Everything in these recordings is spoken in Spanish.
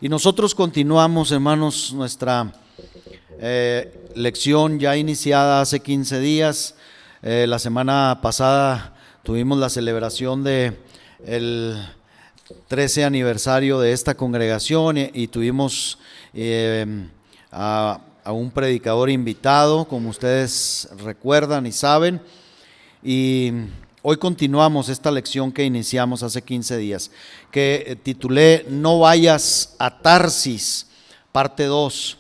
Y nosotros continuamos, hermanos, nuestra lección ya iniciada hace 15 días. La semana pasada tuvimos la celebración de el 13 aniversario de esta congregación y tuvimos a un predicador invitado, como ustedes recuerdan y saben, y hoy continuamos esta lección que iniciamos hace 15 días, que titulé No vayas a Tarsis, parte 2.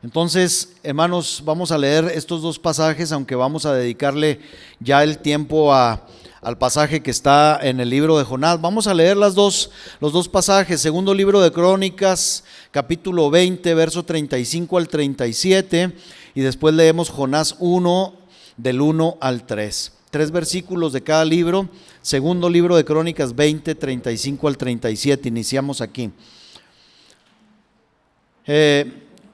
Entonces, hermanos, vamos a leer estos dos pasajes, aunque vamos a dedicarle ya el tiempo al pasaje que está en el libro de Jonás. Vamos a leer los dos pasajes. Segundo libro de Crónicas, capítulo 20, verso 35 al 37, y después leemos Jonás 1, del 1 al 3. 3 versículos de cada libro. Segundo libro de Crónicas 20, 35 al 37. Iniciamos aquí.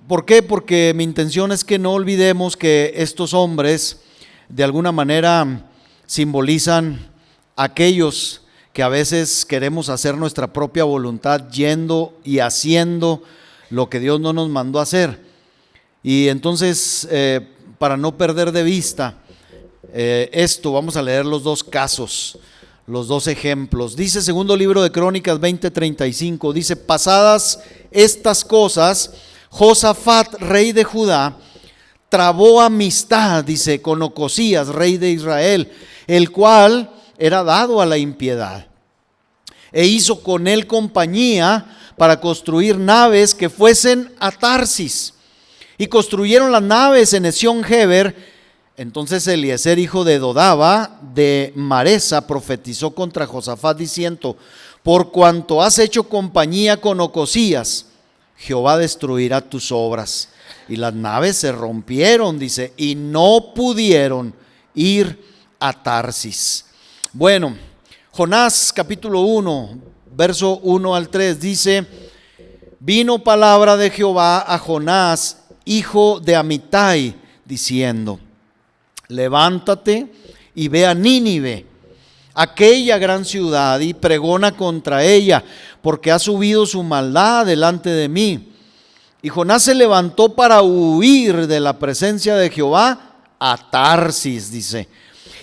¿Por qué? Porque mi intención es que no olvidemos que estos hombres de alguna manera simbolizan a aquellos que a veces queremos hacer nuestra propia voluntad, yendo y haciendo lo que Dios no nos mandó a hacer. Y entonces, para no perder de vista esto, vamos a leer los dos casos, los dos ejemplos. Dice segundo libro de Crónicas 20:35, dice: pasadas estas cosas, Josafat, rey de Judá, trabó amistad, dice, con Ocosías, rey de Israel, el cual era dado a la impiedad, e hizo con él compañía para construir naves que fuesen a Tarsis, y construyeron las naves en Esión-Geber. Entonces Eliezer, hijo de Dodaba, de Maresa, profetizó contra Josafat diciendo: por cuanto has hecho compañía con Ocosías, Jehová destruirá tus obras. Y las naves se rompieron, dice, y no pudieron ir a Tarsis. Bueno, Jonás capítulo 1, verso 1 al 3 dice: vino palabra de Jehová a Jonás, hijo de Amitai, diciendo: levántate y ve a Nínive, aquella gran ciudad, y pregona contra ella, porque ha subido su maldad delante de mí. Y Jonás se levantó para huir de la presencia de Jehová a Tarsis, dice,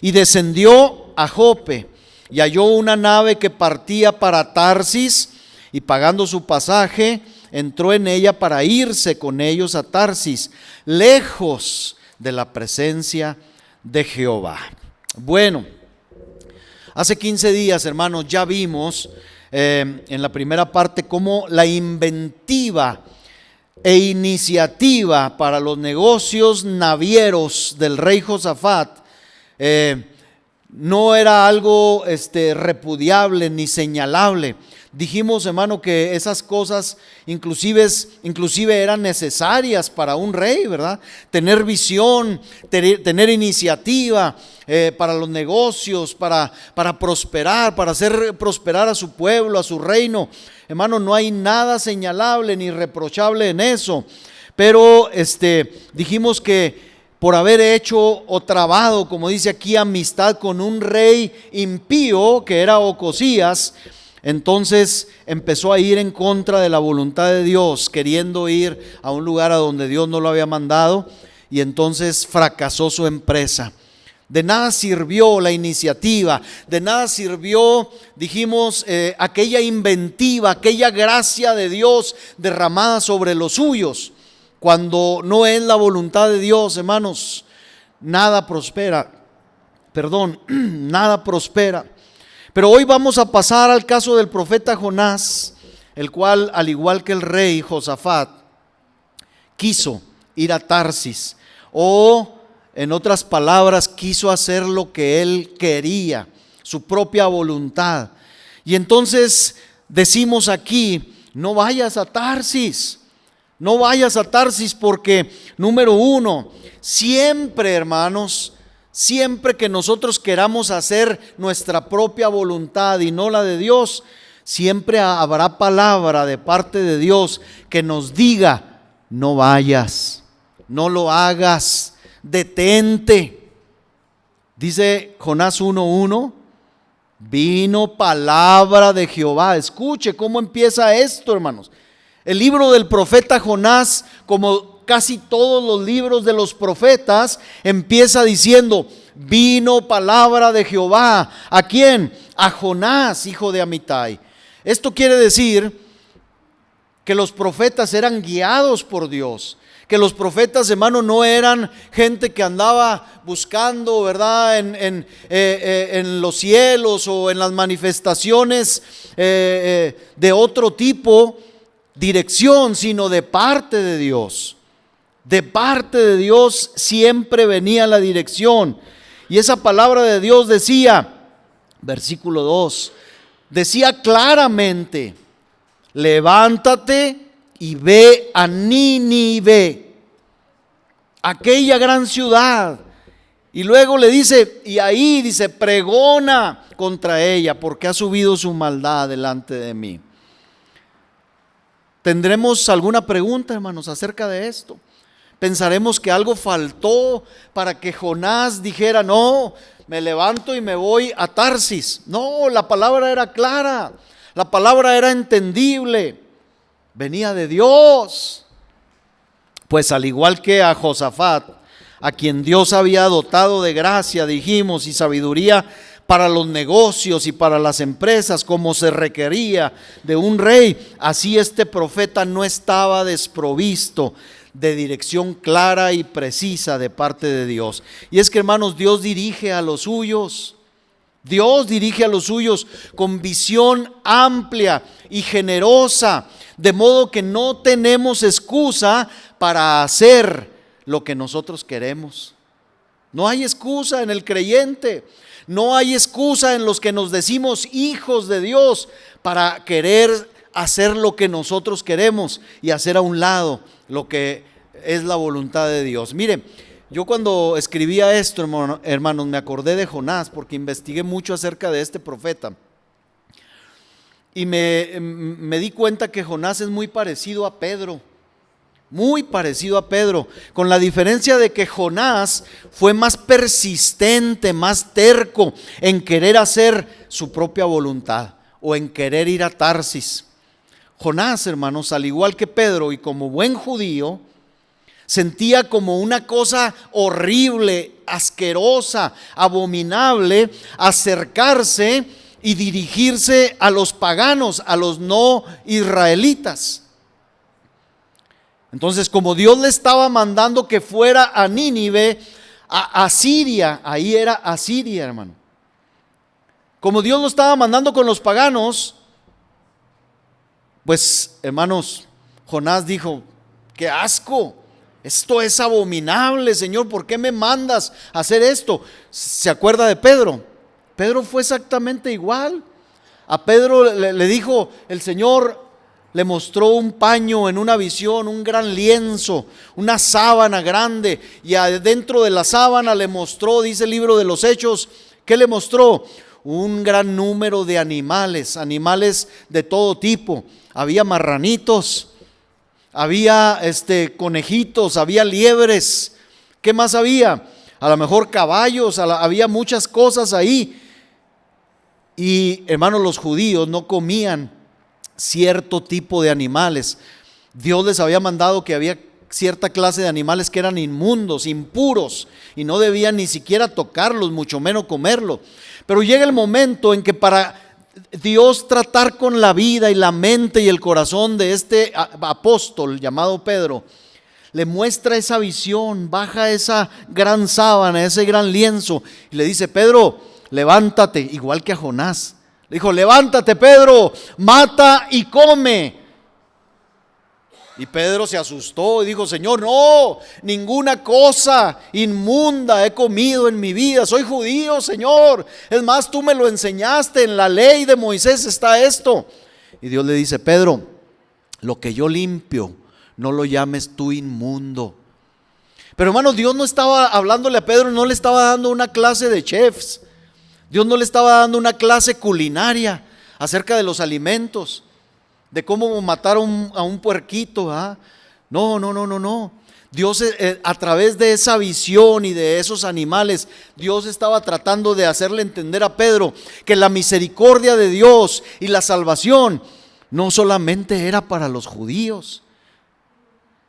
y descendió a Jope, y halló una nave que partía para Tarsis, y pagando su pasaje, entró en ella para irse con ellos a Tarsis, lejos de la presencia de Jehová. Bueno, hace 15 días, hermanos, ya vimos en la primera parte cómo la inventiva e iniciativa para los negocios navieros del rey Josafat no era algo repudiable ni señalable. Dijimos, hermano, que esas cosas inclusive eran necesarias para un rey, ¿verdad? Tener visión, tener iniciativa para los negocios, para prosperar, para hacer prosperar a su pueblo, a su reino. Hermano, no hay nada señalable ni reprochable en eso. Pero dijimos que por haber hecho o trabado, como dice aquí, amistad con un rey impío que era Ocosías, entonces empezó a ir en contra de la voluntad de Dios, queriendo ir a un lugar a donde Dios no lo había mandado, y entonces fracasó su empresa. De nada sirvió la iniciativa, de nada sirvió, dijimos, aquella inventiva, aquella gracia de Dios derramada sobre los suyos. Cuando no es la voluntad de Dios, hermanos, nada prospera. Nada prospera. Pero hoy vamos a pasar al caso del profeta Jonás, el cual, al igual que el rey Josafat, quiso ir a Tarsis, o en otras palabras, quiso hacer lo que él quería, su propia voluntad. Y entonces decimos aquí: no vayas a Tarsis. No vayas a Tarsis porque, número uno, siempre, hermanos, siempre que nosotros queramos hacer nuestra propia voluntad y no la de Dios, siempre habrá palabra de parte de Dios que nos diga: no vayas, no lo hagas, detente. Dice Jonás 1:1, vino palabra de Jehová. Escuche cómo empieza esto, hermanos. El libro del profeta Jonás, como casi todos los libros de los profetas, empieza diciendo: vino palabra de Jehová. ¿A quién? A Jonás, hijo de Amitai. Esto quiere decir que los profetas eran guiados por Dios, que los profetas, hermano, no eran gente que andaba buscando, ¿verdad?, en los cielos o en las manifestaciones de otro tipo, dirección, sino de parte de Dios. De parte de Dios siempre venía la dirección. Y esa palabra de Dios decía, versículo 2, decía claramente: levántate y ve a Nínive, aquella gran ciudad. Y luego le dice, y ahí dice, pregona contra ella, porque ha subido su maldad delante de mí. ¿Tendremos alguna pregunta, hermanos, acerca de esto? ¿Pensaremos que algo faltó para que Jonás dijera: no, me levanto y me voy a Tarsis? No, la palabra era clara, la palabra era entendible, venía de Dios. Pues al igual que a Josafat, a quien Dios había dotado de gracia, dijimos, y sabiduría para los negocios y para las empresas, como se requería de un rey, así este profeta no estaba desprovisto de dirección clara y precisa de parte de Dios. Y es que, hermanos, Dios dirige a los suyos. Dios dirige a los suyos con visión amplia y generosa, de modo que no tenemos excusa para hacer lo que nosotros queremos. No hay excusa en el creyente, no hay excusa en los que nos decimos hijos de Dios para querer hacer lo que nosotros queremos y hacer a un lado lo que es la voluntad de Dios. Mire, yo cuando escribía esto, hermanos, me acordé de Jonás, porque investigué mucho acerca de este profeta. Y me di cuenta que Jonás es muy parecido a Pedro. Muy parecido a Pedro, con la diferencia de que Jonás fue más persistente, más terco en querer hacer su propia voluntad o en querer ir a Tarsis. Jonás, hermanos, al igual que Pedro y como buen judío, sentía como una cosa horrible, asquerosa, abominable, acercarse y dirigirse a los paganos, a los no israelitas. Entonces, como Dios le estaba mandando que fuera a Nínive, a Asiria, ahí era Asiria, hermano. Como Dios lo estaba mandando con los paganos, pues, hermanos, Jonás dijo: ¡qué asco! Esto es abominable, Señor, ¿por qué me mandas a hacer esto? ¿Se acuerda de Pedro? Pedro fue exactamente igual. A Pedro le dijo el Señor, le mostró un paño en una visión, un gran lienzo, una sábana grande, y adentro de la sábana le mostró, dice el libro de los Hechos, ¿qué le mostró? Un gran número de animales de todo tipo. Había marranitos, había conejitos, había liebres. ¿Qué más había? A lo mejor caballos, había muchas cosas ahí. Y, hermanos, los judíos no comían cierto tipo de animales. Dios les había mandado que había cierta clase de animales que eran inmundos, impuros, y no debían ni siquiera tocarlos, mucho menos comerlos. Pero llega el momento en que para Dios tratar con la vida y la mente y el corazón de este apóstol llamado Pedro, le muestra esa visión, baja esa gran sábana, ese gran lienzo, y le dice: Pedro, levántate, igual que a Jonás. Le dijo: levántate, Pedro, mata y come. Y Pedro se asustó y dijo: Señor, no, ninguna cosa inmunda he comido en mi vida. Soy judío, Señor. Es más, tú me lo enseñaste, en la ley de Moisés está esto. Y Dios le dice: Pedro, lo que yo limpio, no lo llames tú inmundo. Pero, hermanos, Dios no estaba hablándole a Pedro, no le estaba dando una clase de chefs. Dios no le estaba dando una clase culinaria acerca de los alimentos, de cómo matar a un puerquito. No. Dios, a través de esa visión y de esos animales, Dios estaba tratando de hacerle entender a Pedro que la misericordia de Dios y la salvación no solamente era para los judíos.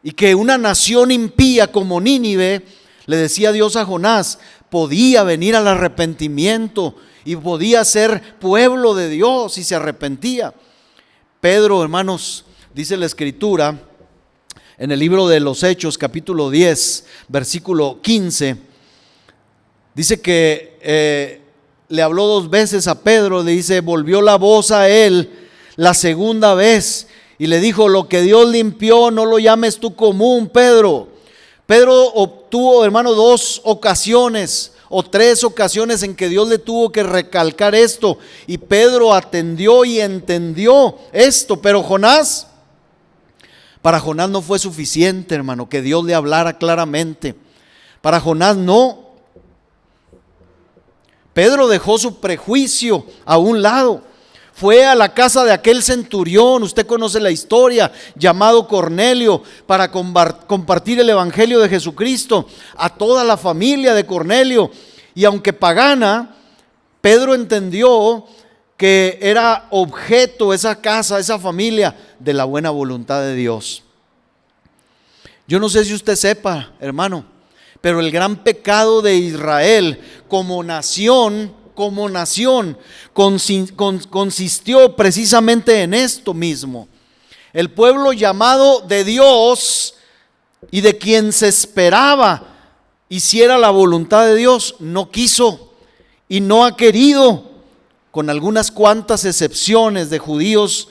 Y que una nación impía como Nínive, le decía Dios a Jonás, podía venir al arrepentimiento y podía ser pueblo de Dios si se arrepentía. Pedro, hermanos, dice la Escritura en el libro de los Hechos, capítulo 10, versículo 15, dice que le habló 2 veces a Pedro, le dice, volvió la voz a él la segunda vez y le dijo, lo que Dios limpió no lo llames tú común, Pedro. Pedro obtuvo, hermano, 2 ocasiones o 3 ocasiones en que Dios le tuvo que recalcar esto, y Pedro atendió y entendió esto. Pero para Jonás no fue suficiente, hermano, que Dios le hablara claramente. Para Jonás no. Pedro dejó su prejuicio a un lado. Fue a la casa de aquel centurión, usted conoce la historia, llamado Cornelio, para compartir el evangelio de Jesucristo a toda la familia de Cornelio. Y aunque pagana, Pedro entendió que era objeto esa casa, esa familia, de la buena voluntad de Dios. Yo no sé si usted sepa, hermano, pero el gran pecado de Israel como nación consistió precisamente en esto mismo. El pueblo llamado de Dios y de quien se esperaba hiciera la voluntad de Dios, no quiso y no ha querido, con algunas cuantas excepciones de judíos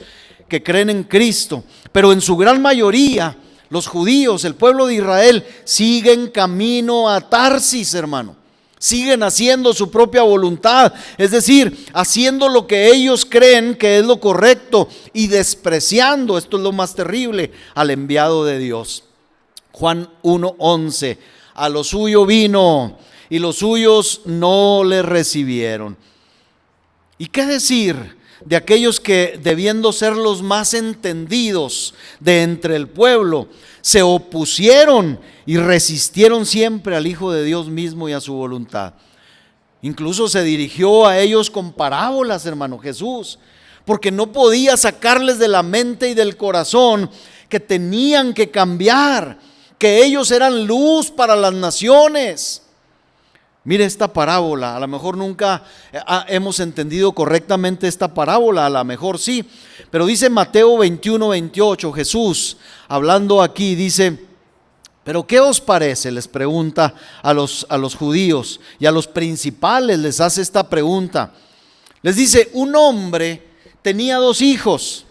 que creen en Cristo, pero en su gran mayoría los judíos, el pueblo de Israel, siguen camino a Tarsis, hermano. Siguen haciendo su propia voluntad, es decir, haciendo lo que ellos creen que es lo correcto y despreciando, esto es lo más terrible, al enviado de Dios. Juan 1:11, a lo suyo vino y los suyos no le recibieron. ¿Y qué decir de aquellos que, debiendo ser los más entendidos de entre el pueblo, se opusieron y resistieron siempre al Hijo de Dios mismo y a su voluntad? Incluso se dirigió a ellos con parábolas, hermano Jesús, porque no podía sacarles de la mente y del corazón que tenían que cambiar, que ellos eran luz para las naciones. Mire esta parábola, a lo mejor nunca hemos entendido correctamente esta parábola, a lo mejor sí, pero dice Mateo 21:28, Jesús hablando aquí dice, pero ¿qué os parece? Les pregunta a los judíos y a los principales les hace esta pregunta. Les dice, un hombre tenía 2 hijos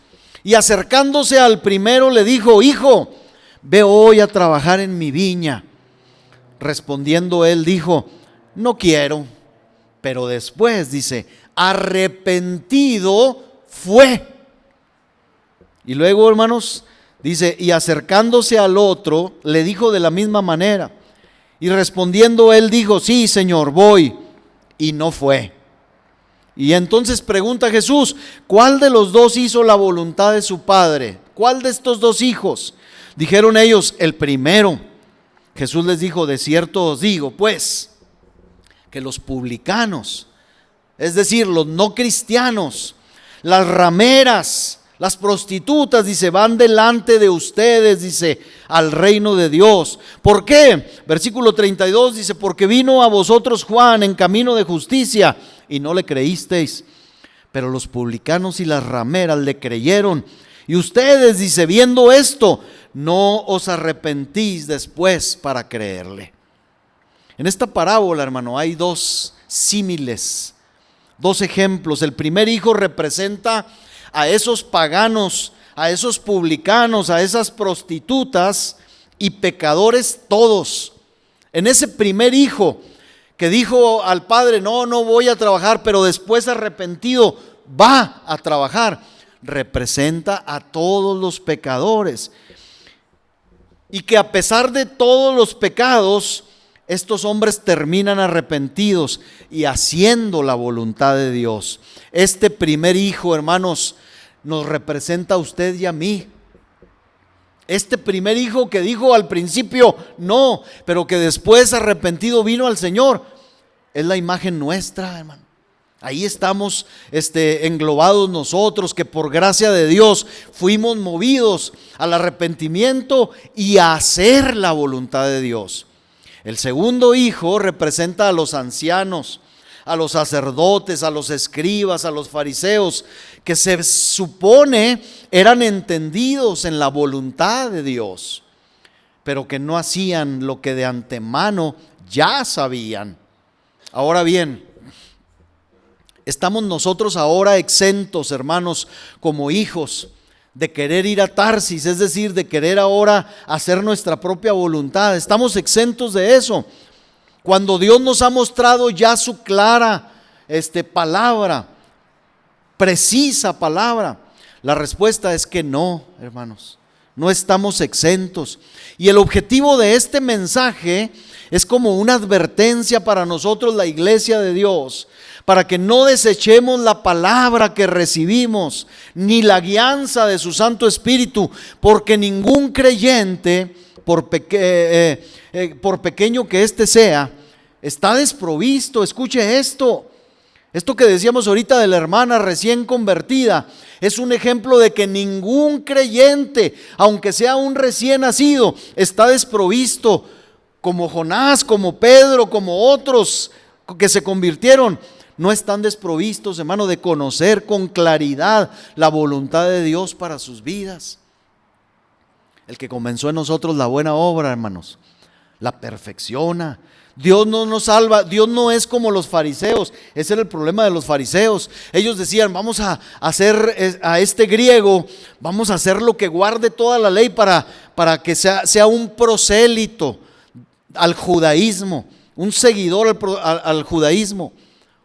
y acercándose al primero le dijo, hijo, ve hoy a trabajar en mi viña. Respondiendo él dijo, no quiero. Pero después dice, arrepentido fue. Y luego, hermanos, dice, y acercándose al otro, le dijo de la misma manera. Y respondiendo él dijo, sí, Señor, voy. Y no fue. Y entonces pregunta Jesús, ¿cuál de los 2 hizo la voluntad de su padre? ¿Cuál de estos 2 hijos? Dijeron ellos, el primero. Jesús les dijo, de cierto os digo, pues, que los publicanos, es decir, los no cristianos, las rameras, las prostitutas, dice, van delante de ustedes, dice, al reino de Dios. ¿Por qué? Versículo 32 dice, porque vino a vosotros Juan en camino de justicia y no le creísteis, pero los publicanos y las rameras le creyeron. Y ustedes, dice, viendo esto, no os arrepentís después para creerle. En esta parábola, hermano, hay 2 símiles, 2 ejemplos. El primer hijo representa a esos paganos, a esos publicanos, a esas prostitutas y pecadores todos. En ese primer hijo que dijo al padre, no voy a trabajar, pero después arrepentido va a trabajar, representa a todos los pecadores. Y que a pesar de todos los pecados, estos hombres terminan arrepentidos y haciendo la voluntad de Dios. Este primer hijo, hermanos, nos representa a usted y a mí. Este primer hijo que dijo al principio no, pero que después arrepentido vino al Señor, es la imagen nuestra, hermano. Ahí estamos englobados nosotros, que por gracia de Dios fuimos movidos al arrepentimiento y a hacer la voluntad de Dios. El segundo hijo representa a los ancianos, a los sacerdotes, a los escribas, a los fariseos, que se supone eran entendidos en la voluntad de Dios, pero que no hacían lo que de antemano ya sabían. Ahora bien, estamos nosotros ahora exentos, hermanos, como hijos, de querer ir a Tarsis, es decir, de querer ahora hacer nuestra propia voluntad. Estamos exentos de eso. Cuando Dios nos ha mostrado ya su clara palabra, precisa palabra, la respuesta es que no, hermanos, no estamos exentos. Y el objetivo de este mensaje es como una advertencia para nosotros, la iglesia de Dios, para que no desechemos la palabra que recibimos, ni la guianza de su Santo Espíritu, porque ningún creyente, por pequeño que éste sea, está desprovisto. Escuche esto que decíamos ahorita de la hermana recién convertida, es un ejemplo de que ningún creyente, aunque sea un recién nacido, está desprovisto, como Jonás, como Pedro, como otros que se convirtieron. No están desprovistos, hermano, de conocer con claridad la voluntad de Dios para sus vidas. El que comenzó en nosotros la buena obra, hermanos, la perfecciona. Dios no nos salva, Dios no es como los fariseos. Ese era el problema de los fariseos. Ellos decían, vamos a hacer a este griego, vamos a hacer lo que guarde toda la ley para que sea un prosélito al judaísmo, un seguidor al judaísmo.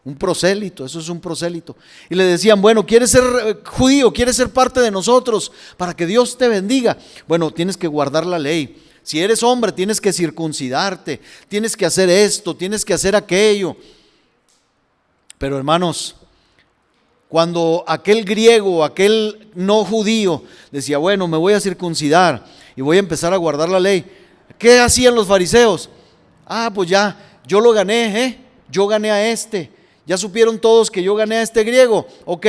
Un prosélito, eso es un prosélito. Y le decían, bueno, ¿quieres ser judío? ¿Quieres ser parte de nosotros para que Dios te bendiga? Bueno, tienes que guardar la ley. Si eres hombre, tienes que circuncidarte, tienes que hacer esto, tienes que hacer aquello. Pero hermanos, cuando aquel griego, aquel no judío decía, bueno, me voy a circuncidar y voy a empezar a guardar la ley, ¿qué hacían los fariseos? Pues ya, yo lo gané, yo gané a este. Ya supieron todos que yo gané a este griego, ok.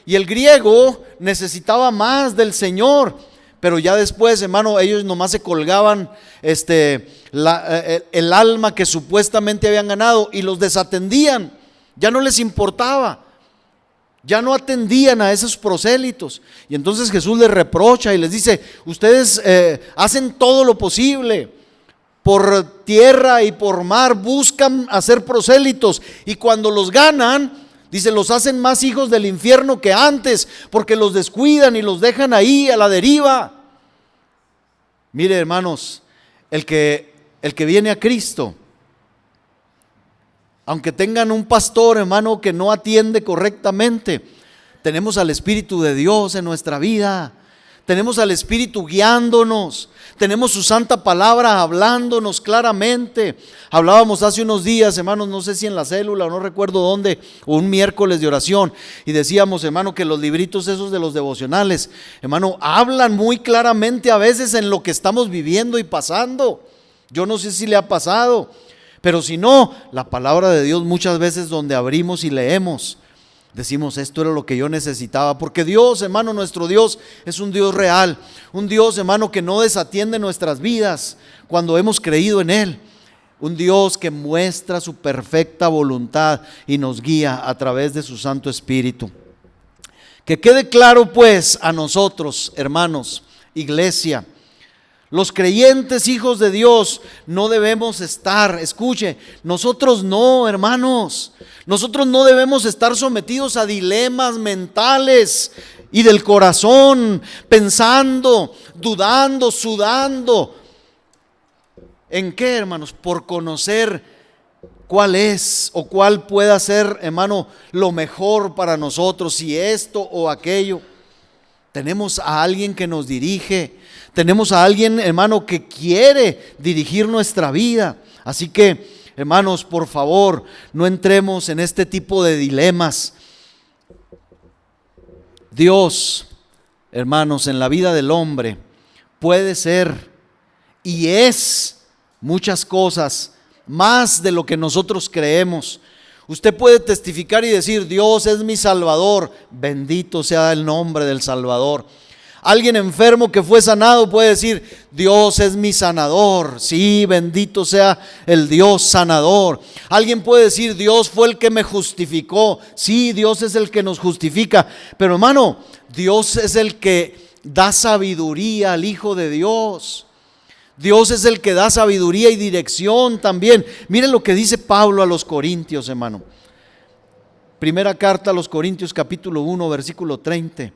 Y el griego necesitaba más del Señor, pero ya después, hermano, ellos nomás se colgaban el alma que supuestamente habían ganado y los desatendían. Ya no les importaba, ya no atendían a esos prosélitos. Y entonces Jesús les reprocha y les dice, ustedes hacen todo lo posible. Por tierra y por mar buscan hacer prosélitos, y cuando los ganan, dice, los hacen más hijos del infierno que antes, porque los descuidan y los dejan ahí a la deriva. Mire, hermanos, el que viene a Cristo, aunque tengan un pastor, hermano, que no atiende correctamente, tenemos al Espíritu de Dios en nuestra vida. Tenemos al Espíritu guiándonos, tenemos su santa palabra hablándonos claramente. Hablábamos hace unos días, hermanos, no sé si en la célula o no recuerdo dónde, o un miércoles de oración, y decíamos, hermano, que los libritos esos de los devocionales, hermano, hablan muy claramente a veces en lo que estamos viviendo y pasando. Yo no sé si le ha pasado, pero si no, la palabra de Dios muchas veces donde abrimos y leemos, decimos, esto era lo que yo necesitaba, porque Dios, hermano, nuestro Dios es un Dios real, un Dios, hermano, que no desatiende nuestras vidas cuando hemos creído en Él, un Dios que muestra su perfecta voluntad y nos guía a través de su Santo Espíritu. Que quede claro pues a nosotros, hermanos, iglesia, los creyentes hijos de Dios no debemos estar, escuche, nosotros no, hermanos, nosotros no debemos estar sometidos a dilemas mentales y del corazón, pensando, dudando, sudando. ¿En qué, hermanos? Por conocer cuál es o cuál pueda ser, hermano, lo mejor para nosotros, si esto o aquello. Tenemos a alguien que nos dirige, tenemos a alguien, hermano, que quiere dirigir nuestra vida. Así que, hermanos, por favor, no entremos en este tipo de dilemas. Dios, hermanos, en la vida del hombre puede ser y es muchas cosas más de lo que nosotros creemos. Usted puede testificar y decir: Dios es mi Salvador, bendito sea el nombre del Salvador. Alguien enfermo que fue sanado puede decir: Dios es mi sanador, sí, bendito sea el Dios sanador. Alguien puede decir: Dios fue el que me justificó, sí, Dios es el que nos justifica. Pero hermano, Dios es el que da sabiduría al Hijo de Dios. Dios es el que da sabiduría y dirección también. Miren lo que dice Pablo a los Corintios, hermano. Primera carta a los Corintios, capítulo 1, versículo 30.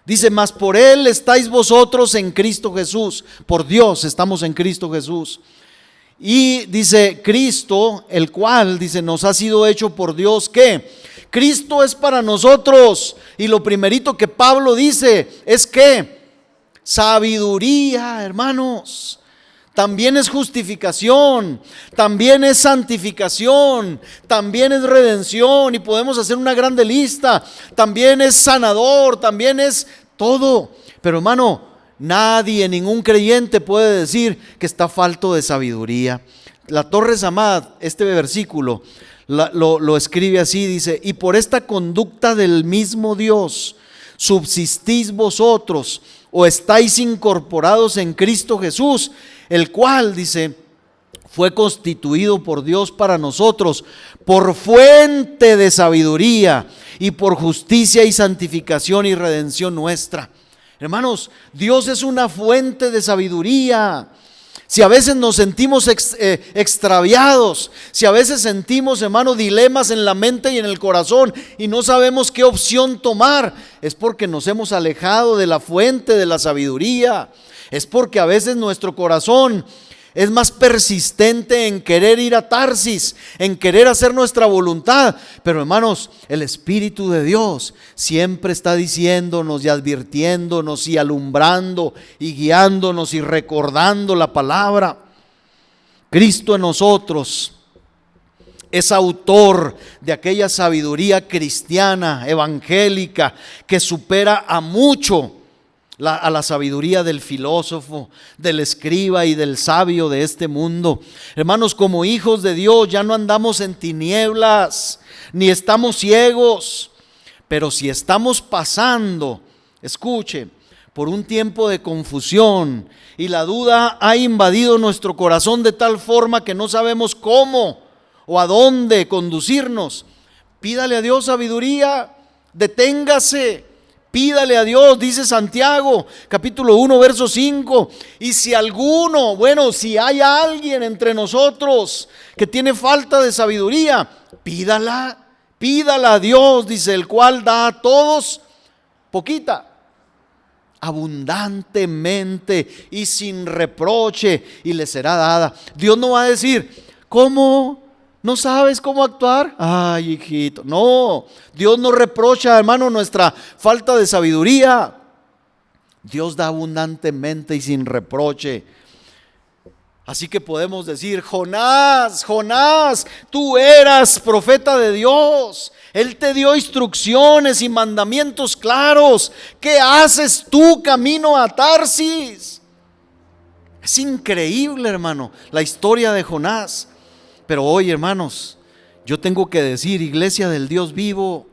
Dice: mas por Él estáis vosotros en Cristo Jesús. Por Dios estamos en Cristo Jesús. Y dice: Cristo, el cual, dice, nos ha sido hecho por Dios. ¿Qué? Cristo es para nosotros. Y lo primerito que Pablo dice es que sabiduría, hermanos. También es justificación, también es santificación, también es redención, y podemos hacer una grande lista. También es sanador, también es todo. Pero hermano, nadie, ningún creyente puede decir que está falto de sabiduría. La Torre Samad, este versículo lo escribe así, dice: y por esta conducta del mismo Dios subsistís vosotros, o estáis incorporados en Cristo Jesús, el cual, dice, fue constituido por Dios para nosotros por fuente de sabiduría y por justicia y santificación y redención nuestra. Hermanos, Dios es una fuente de sabiduría. Si a veces nos sentimos extraviados, si a veces sentimos, hermano, dilemas en la mente y en el corazón y no sabemos qué opción tomar, es porque nos hemos alejado de la fuente de la sabiduría. Es porque a veces nuestro corazón es más persistente en querer ir a Tarsis, en querer hacer nuestra voluntad. Pero hermanos, el Espíritu de Dios siempre está diciéndonos y advirtiéndonos y alumbrando y guiándonos y recordando la palabra. Cristo en nosotros es autor de aquella sabiduría cristiana, evangélica, que supera a mucho a la sabiduría del filósofo, del escriba y del sabio de este mundo. Hermanos, como hijos de Dios ya no andamos en tinieblas, ni estamos ciegos. Pero si estamos pasando, escuche, por un tiempo de confusión y la duda ha invadido nuestro corazón de tal forma que no sabemos cómo o a dónde conducirnos, pídale a Dios sabiduría, deténgase. Pídale a Dios, dice Santiago, capítulo 1, verso 5. Y si alguno, si hay alguien entre nosotros que tiene falta de sabiduría, pídala a Dios, dice, el cual da a todos poquita, abundantemente y sin reproche, y le será dada. Dios no va a decir: ¿cómo? ¿No sabes cómo actuar? Ay, hijito. No, Dios no reprocha, hermano, nuestra falta de sabiduría. Dios da abundantemente y sin reproche. Así que podemos decir: Jonás, tú eras profeta de Dios. Él te dio instrucciones y mandamientos claros. ¿Qué haces tú camino a Tarsis? Es increíble, hermano, la historia de Jonás. Pero hoy, hermanos, yo tengo que decir, iglesia del Dios vivo,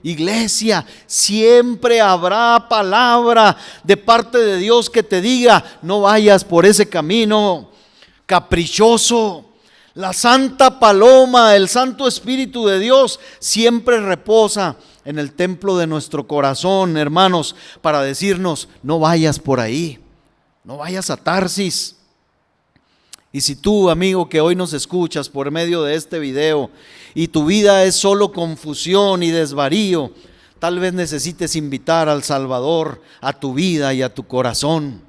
iglesia, siempre habrá palabra de parte de Dios que te diga: no vayas por ese camino caprichoso. La santa paloma, el Santo Espíritu de Dios siempre reposa en el templo de nuestro corazón, hermanos, para decirnos: no vayas por ahí, no vayas a Tarsis. Y si tú, amigo, que hoy nos escuchas por medio de este video y tu vida es solo confusión y desvarío, tal vez necesites invitar al Salvador a tu vida y a tu corazón.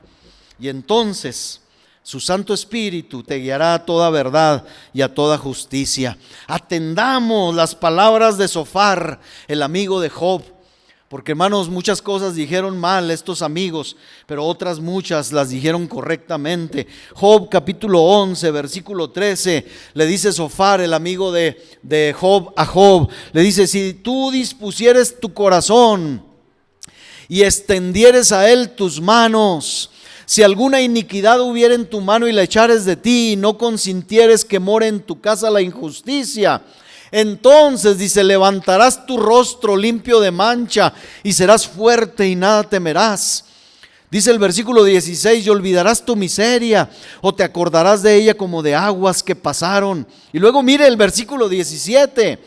Y entonces su Santo Espíritu te guiará a toda verdad y a toda justicia. Atendamos las palabras de Zofar, el amigo de Job. Porque, hermanos, muchas cosas dijeron mal estos amigos, pero otras muchas las dijeron correctamente. Job capítulo 11, versículo 13, le dice Zofar, el amigo de Job, a Job, le dice: si tú dispusieres tu corazón y extendieres a él tus manos, Si alguna iniquidad hubiera en tu mano y la echares de ti, y no consintieres que more en tu casa la injusticia, entonces, dice, levantarás tu rostro limpio de mancha y serás fuerte y nada temerás. Dice el versículo 16, y olvidarás tu miseria o te acordarás de ella como de aguas que pasaron. Y luego mire el versículo 17,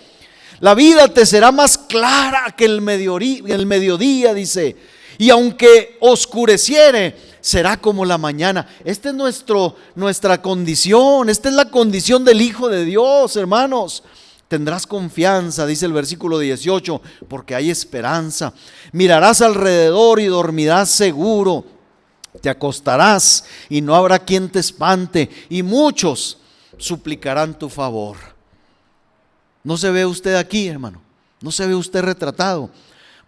la vida te será más clara que el mediodía, dice, y aunque oscureciere, será como la mañana. Esta es nuestra condición, esta es la condición del Hijo de Dios, hermanos. Tendrás confianza, dice el versículo 18, porque hay esperanza. Mirarás alrededor y dormirás seguro. Te acostarás y no habrá quien te espante, y muchos suplicarán tu favor. ¿No se ve usted aquí, hermano? ¿No se ve usted retratado?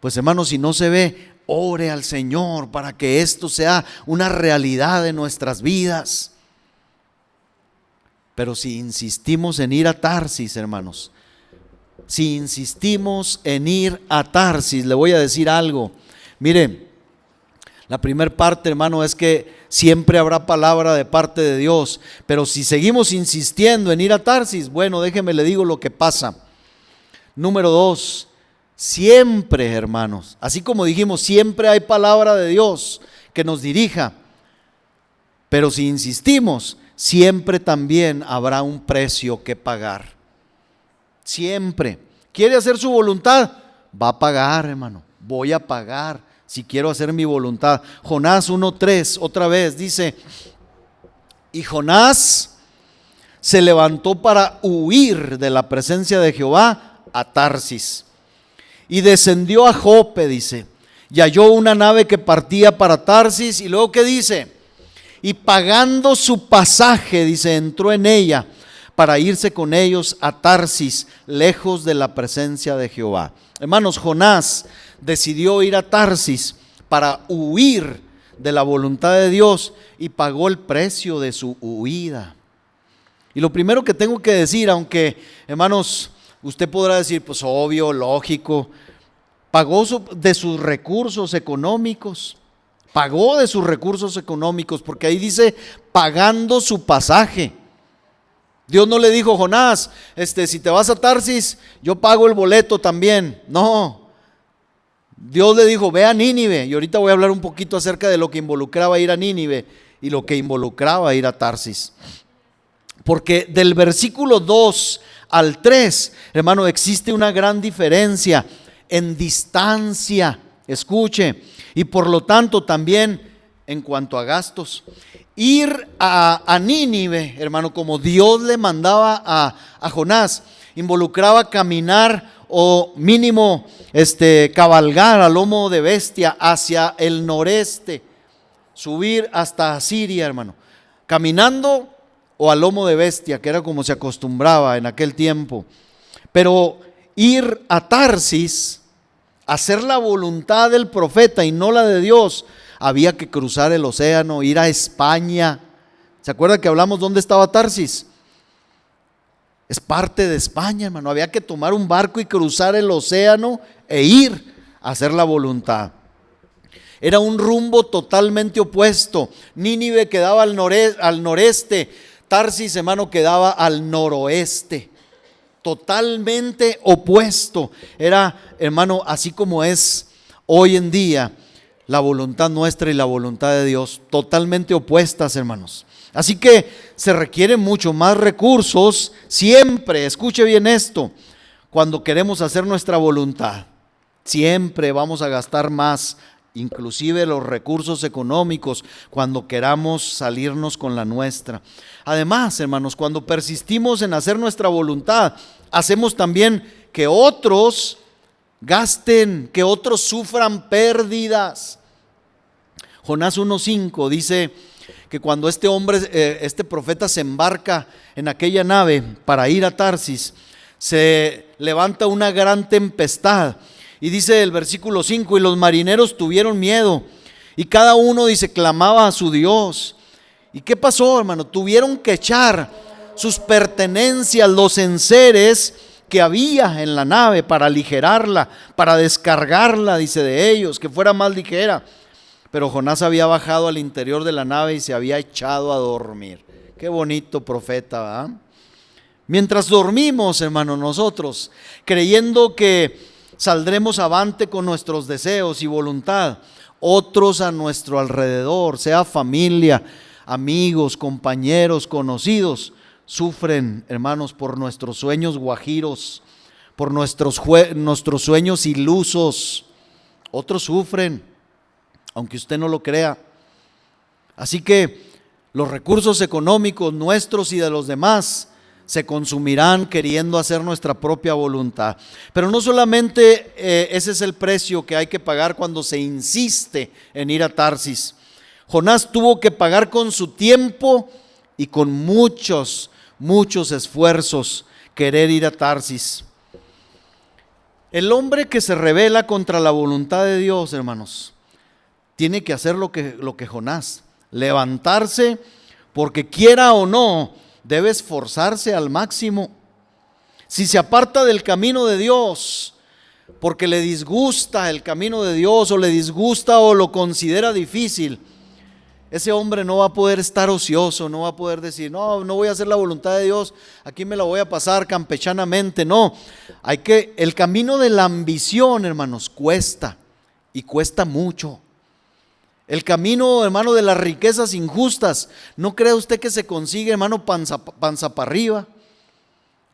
Pues, hermano, si no se ve, ore al Señor para que esto sea una realidad en nuestras vidas. Pero si insistimos en ir a Tarsis, hermanos, si insistimos en ir a Tarsis, le voy a decir algo. Mire, la primera parte, hermano, es que siempre habrá palabra de parte de Dios. Pero si seguimos insistiendo en ir a Tarsis, bueno, déjeme le digo lo que pasa. Número 2, siempre, hermanos, así como dijimos, siempre hay palabra de Dios que nos dirija. Pero si insistimos, siempre también habrá un precio que pagar. Siempre. ¿Quiere hacer su voluntad? Va a pagar, hermano. Voy a pagar si quiero hacer mi voluntad. Jonás 1:3, otra vez dice, y Jonás se levantó para huir de la presencia de Jehová a Tarsis. Y descendió a Jope, dice, y halló una nave que partía para Tarsis. Y luego, ¿qué dice? Y pagando su pasaje, dice, entró en ella para irse con ellos a Tarsis, lejos de la presencia de Jehová. Hermanos, Jonás decidió ir a Tarsis para huir de la voluntad de Dios y pagó el precio de su huida. Y lo primero que tengo que decir, aunque, hermanos, usted podrá decir, pues obvio, lógico, pagó de sus recursos económicos. Pagó de sus recursos económicos, porque ahí dice pagando su pasaje. Dios no le dijo, Jonás, si te vas a Tarsis, yo pago el boleto también. No, Dios le dijo, ve a Nínive. Y ahorita voy a hablar un poquito acerca de lo que involucraba ir a Nínive y lo que involucraba ir a Tarsis. Porque del versículo 2 al 3, hermano, existe una gran diferencia en distancia. Escuche. Y por lo tanto también en cuanto a gastos. Ir a Nínive, hermano, como Dios le mandaba a Jonás, involucraba caminar o mínimo cabalgar a lomo de bestia hacia el noreste, subir hasta Asiria, hermano, caminando o a lomo de bestia, que era como se acostumbraba en aquel tiempo. Pero ir a Tarsis, hacer la voluntad del profeta y no la de Dios, había que cruzar el océano, ir a España. ¿Se acuerda que hablamos dónde estaba Tarsis? Es parte de España, hermano. Había que tomar un barco y cruzar el océano e ir a hacer la voluntad. Era un rumbo totalmente opuesto. Nínive quedaba al noreste, Tarsis, hermano, quedaba al noroeste. Totalmente opuesto. Era, hermano, así como es hoy en día la voluntad nuestra y la voluntad de Dios, totalmente opuestas, hermanos. Así que se requieren mucho más recursos siempre, escuche bien esto, cuando queremos hacer nuestra voluntad. Siempre vamos a gastar más, inclusive los recursos económicos, cuando queramos salirnos con la nuestra. Además, hermanos, cuando persistimos en hacer nuestra voluntad, hacemos también que otros gasten, que otros sufran pérdidas. Jonás 1:5 dice que cuando este profeta se embarca en aquella nave para ir a Tarsis, se levanta una gran tempestad. Y dice el versículo 5, y los marineros tuvieron miedo, y cada uno, dice, clamaba a su Dios. ¿Y qué pasó, hermano? Tuvieron que echar sus pertenencias, los enseres que había en la nave para aligerarla, para descargarla, dice, de ellos, que fuera más ligera. Pero Jonás había bajado al interior de la nave y se había echado a dormir. Qué bonito profeta, ¿verdad? Mientras dormimos, hermano, nosotros, creyendo que saldremos avante con nuestros deseos y voluntad, otros a nuestro alrededor, sea familia, amigos, compañeros, conocidos, sufren, hermanos, por nuestros sueños guajiros, por nuestros sueños ilusos. Otros sufren, aunque usted no lo crea. Así que los recursos económicos nuestros y de los demás se consumirán queriendo hacer nuestra propia voluntad. Pero no solamente ese es el precio que hay que pagar cuando se insiste en ir a Tarsis. Jonás tuvo que pagar con su tiempo y con muchos esfuerzos querer ir a Tarsis. El hombre que se rebela contra la voluntad de Dios, hermanos, tiene que hacer lo que Jonás, levantarse, porque quiera o no, debe esforzarse al máximo. Si se aparta del camino de Dios, porque le disgusta el camino de Dios, o le disgusta o lo considera difícil, ese hombre no va a poder estar ocioso, no va a poder decir, no voy a hacer la voluntad de Dios, aquí me la voy a pasar campechanamente. No, el camino de la ambición, hermanos, cuesta, y cuesta mucho. El camino, hermano, de las riquezas injustas, no crea usted que se consigue, hermano, panza para arriba.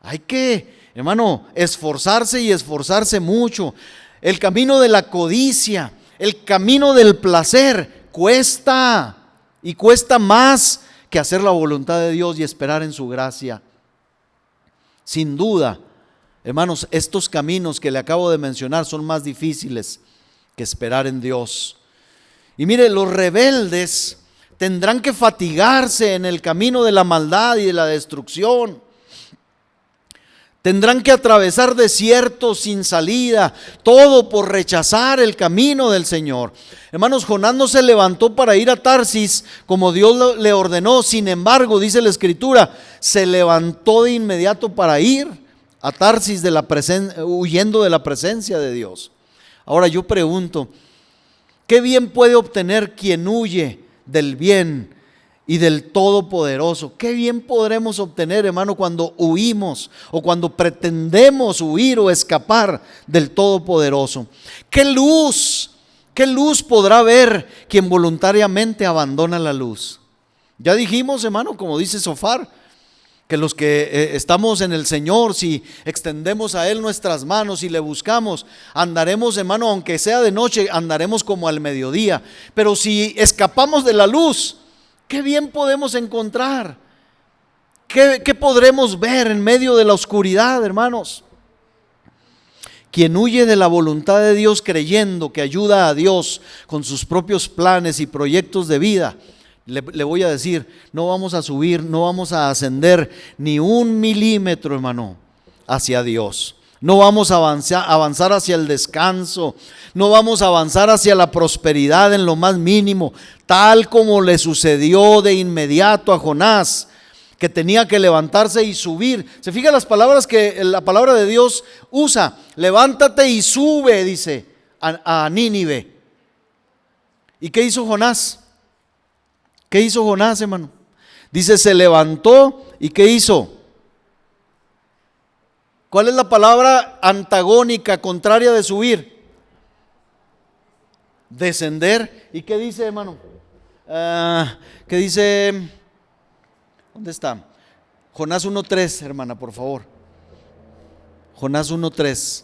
Hay que, hermano, esforzarse y esforzarse mucho. El camino de la codicia, el camino del placer, cuesta, y cuesta más que hacer la voluntad de Dios y esperar en su gracia. Sin duda, hermanos, estos caminos que le acabo de mencionar son más difíciles que esperar en Dios. Y mire, los rebeldes tendrán que fatigarse en el camino de la maldad y de la destrucción. Tendrán que atravesar desiertos sin salida, todo por rechazar el camino del Señor. Hermanos, Jonás no se levantó para ir a Tarsis como Dios le ordenó. Sin embargo, dice la Escritura, se levantó de inmediato para ir a Tarsis huyendo de la presencia de Dios. Ahora yo pregunto, ¿qué bien puede obtener quien huye del bien y del Todopoderoso? ¿Qué bien podremos obtener, hermano, cuando huimos o cuando pretendemos huir o escapar del Todopoderoso? ¿Qué luz podrá ver quien voluntariamente abandona la luz? Ya dijimos, hermano, como dice Sofar, que los que estamos en el Señor, si extendemos a Él nuestras manos y le buscamos, andaremos, hermano, aunque sea de noche, andaremos como al mediodía. Pero si escapamos de la luz, ¿qué bien podemos encontrar? ¿Qué podremos ver en medio de la oscuridad, hermanos? Quien huye de la voluntad de Dios creyendo que ayuda a Dios con sus propios planes y proyectos de vida, le voy a decir, no vamos a subir, no vamos a ascender ni 1 milímetro, hermano, hacia Dios. No vamos a avanzar hacia el descanso, no vamos a avanzar hacia la prosperidad en lo más mínimo, tal como le sucedió de inmediato a Jonás, que tenía que levantarse y subir. Se fija las palabras que la palabra de Dios usa: levántate y sube, dice a Nínive. ¿Y qué hizo Jonás? ¿Qué hizo Jonás, hermano? Dice, se levantó y ¿qué hizo? ¿Cuál es la palabra antagónica, contraria de subir? Descender. ¿Y qué dice, hermano? ¿Qué dice? ¿Dónde está? Jonás 1:3, hermana, por favor. Jonás 1:3.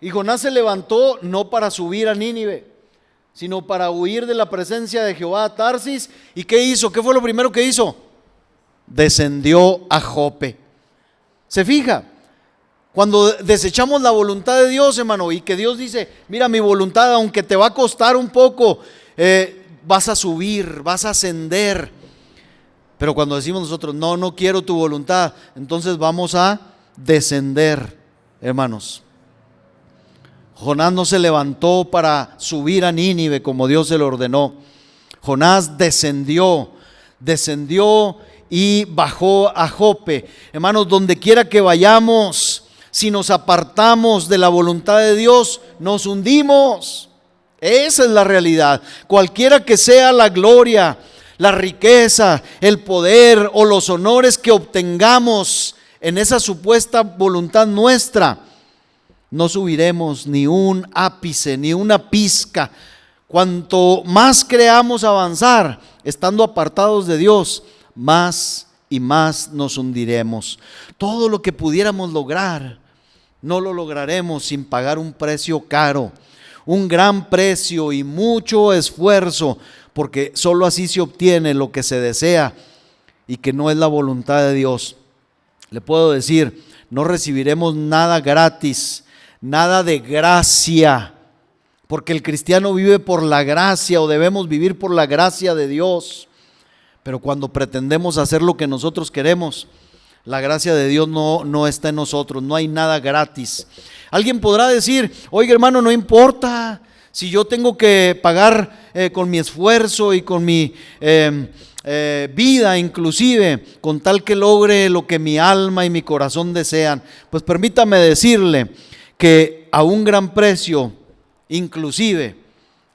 Y Jonás se levantó no para subir a Nínive, sino para huir de la presencia de Jehová a Tarsis. ¿Y qué hizo? ¿Qué fue lo primero que hizo? Descendió a Jope. ¿Se fija? Cuando desechamos la voluntad de Dios, hermano, y que Dios dice, mira, mi voluntad, aunque te va a costar un poco, vas a subir, vas a ascender. Pero cuando decimos nosotros, no quiero tu voluntad, entonces vamos a descender, hermanos. Jonás no se levantó para subir a Nínive como Dios se lo ordenó. Jonás descendió y bajó a Jope. Hermanos, donde quiera que vayamos, Si nos apartamos de la voluntad de Dios, nos hundimos. Esa es la realidad. Cualquiera que sea la gloria, la riqueza, el poder o los honores que obtengamos en esa supuesta voluntad nuestra, no subiremos ni un ápice, ni una pizca. Cuanto más creamos avanzar, estando apartados de Dios, más y más nos hundiremos. Todo lo que pudiéramos lograr, no lo lograremos sin pagar un precio caro, un gran precio y mucho esfuerzo, porque solo así se obtiene lo que se desea y que no es la voluntad de Dios. Le puedo decir, no recibiremos nada gratis, nada de gracia, porque el cristiano vive por la gracia, o debemos vivir por la gracia de Dios. Pero cuando pretendemos hacer lo que nosotros queremos, la gracia de Dios no está en nosotros, no hay nada gratis. Alguien podrá decir, oiga hermano, no importa si yo tengo que pagar con mi esfuerzo y con mi vida inclusive, con tal que logre lo que mi alma y mi corazón desean. Pues permítame decirle que a un gran precio, inclusive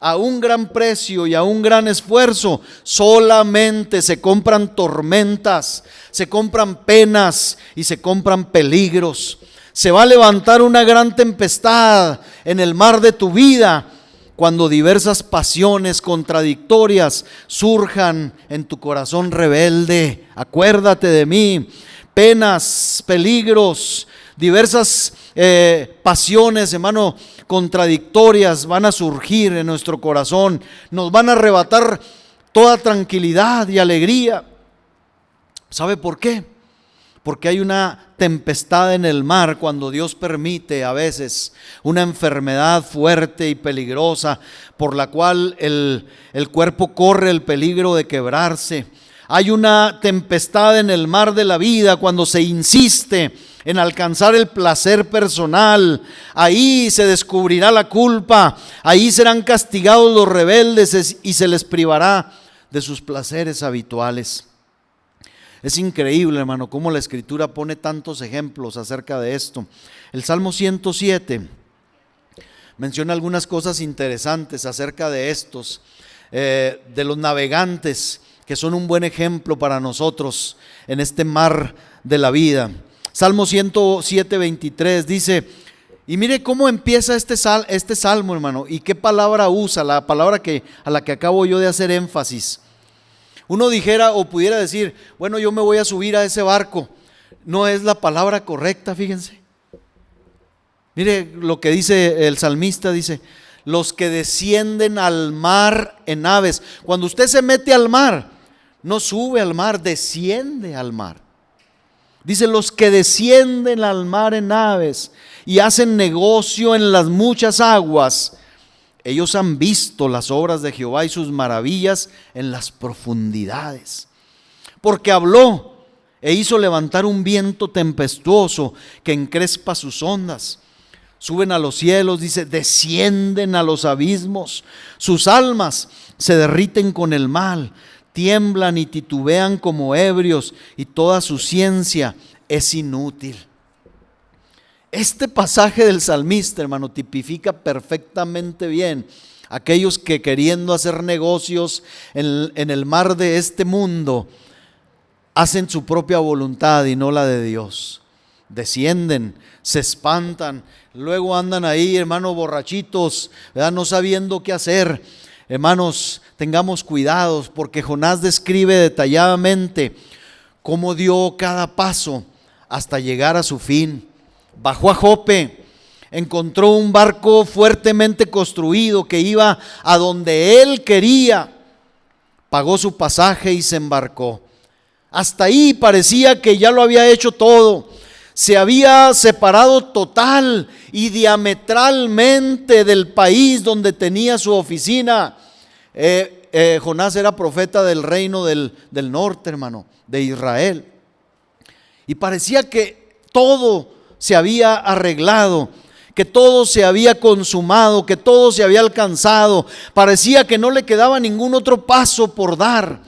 a un gran precio y a un gran esfuerzo, solamente se compran tormentas, se compran penas y se compran peligros. Se va a levantar una gran tempestad en el mar de tu vida cuando diversas pasiones contradictorias surjan en tu corazón rebelde. Acuérdate de mí. Penas, peligros, diversas pasiones, hermano, contradictorias van a surgir en nuestro corazón. Nos van a arrebatar toda tranquilidad y alegría. ¿Sabe por qué? Porque hay una tempestad en el mar cuando Dios permite a veces una enfermedad fuerte y peligrosa por la cual el cuerpo corre el peligro de quebrarse. Hay una tempestad en el mar de la vida cuando se insiste en alcanzar el placer personal. Ahí se descubrirá la culpa, ahí serán castigados los rebeldes y se les privará de sus placeres habituales. Es increíble, hermano, cómo la Escritura pone tantos ejemplos acerca de esto. El Salmo 107 menciona algunas cosas interesantes acerca de estos, de los navegantes, que son un buen ejemplo para nosotros en este mar de la vida. Salmo 107, 23 dice, y mire cómo empieza este salmo, hermano, y qué palabra usa, la palabra a la que acabo yo de hacer énfasis. Uno dijera o pudiera decir, bueno, yo me voy a subir a ese barco. No es la palabra correcta, fíjense. Mire lo que dice el salmista, dice, los que descienden al mar en naves. Cuando usted se mete al mar, no sube al mar, desciende al mar. Dice, los que descienden al mar en naves y hacen negocio en las muchas aguas, ellos han visto las obras de Jehová y sus maravillas en las profundidades. Porque habló e hizo levantar un viento tempestuoso que encrespa sus ondas. Suben a los cielos, dice, descienden a los abismos. Sus almas se derriten con el mal, tiemblan y titubean como ebrios, y toda su ciencia es inútil. Este pasaje del salmista, hermano, tipifica perfectamente bien aquellos que queriendo hacer negocios en el mar de este mundo, hacen su propia voluntad y no la de Dios. Descienden, se espantan, luego andan ahí, hermano, borrachitos, ¿verdad? No sabiendo qué hacer. Hermanos, tengamos cuidados, porque Jonás describe detalladamente cómo dio cada paso hasta llegar a su fin. Bajó a Jope, encontró un barco fuertemente construido que iba a donde él quería, pagó su pasaje y se embarcó. Hasta ahí parecía que ya lo había hecho todo. Se había separado total y diametralmente del país donde tenía su oficina. Jonás era profeta del reino del norte, hermano, de Israel. Y parecía que todo se había arreglado, que todo se había consumado, que todo se había alcanzado. Parecía que no le quedaba ningún otro paso por dar.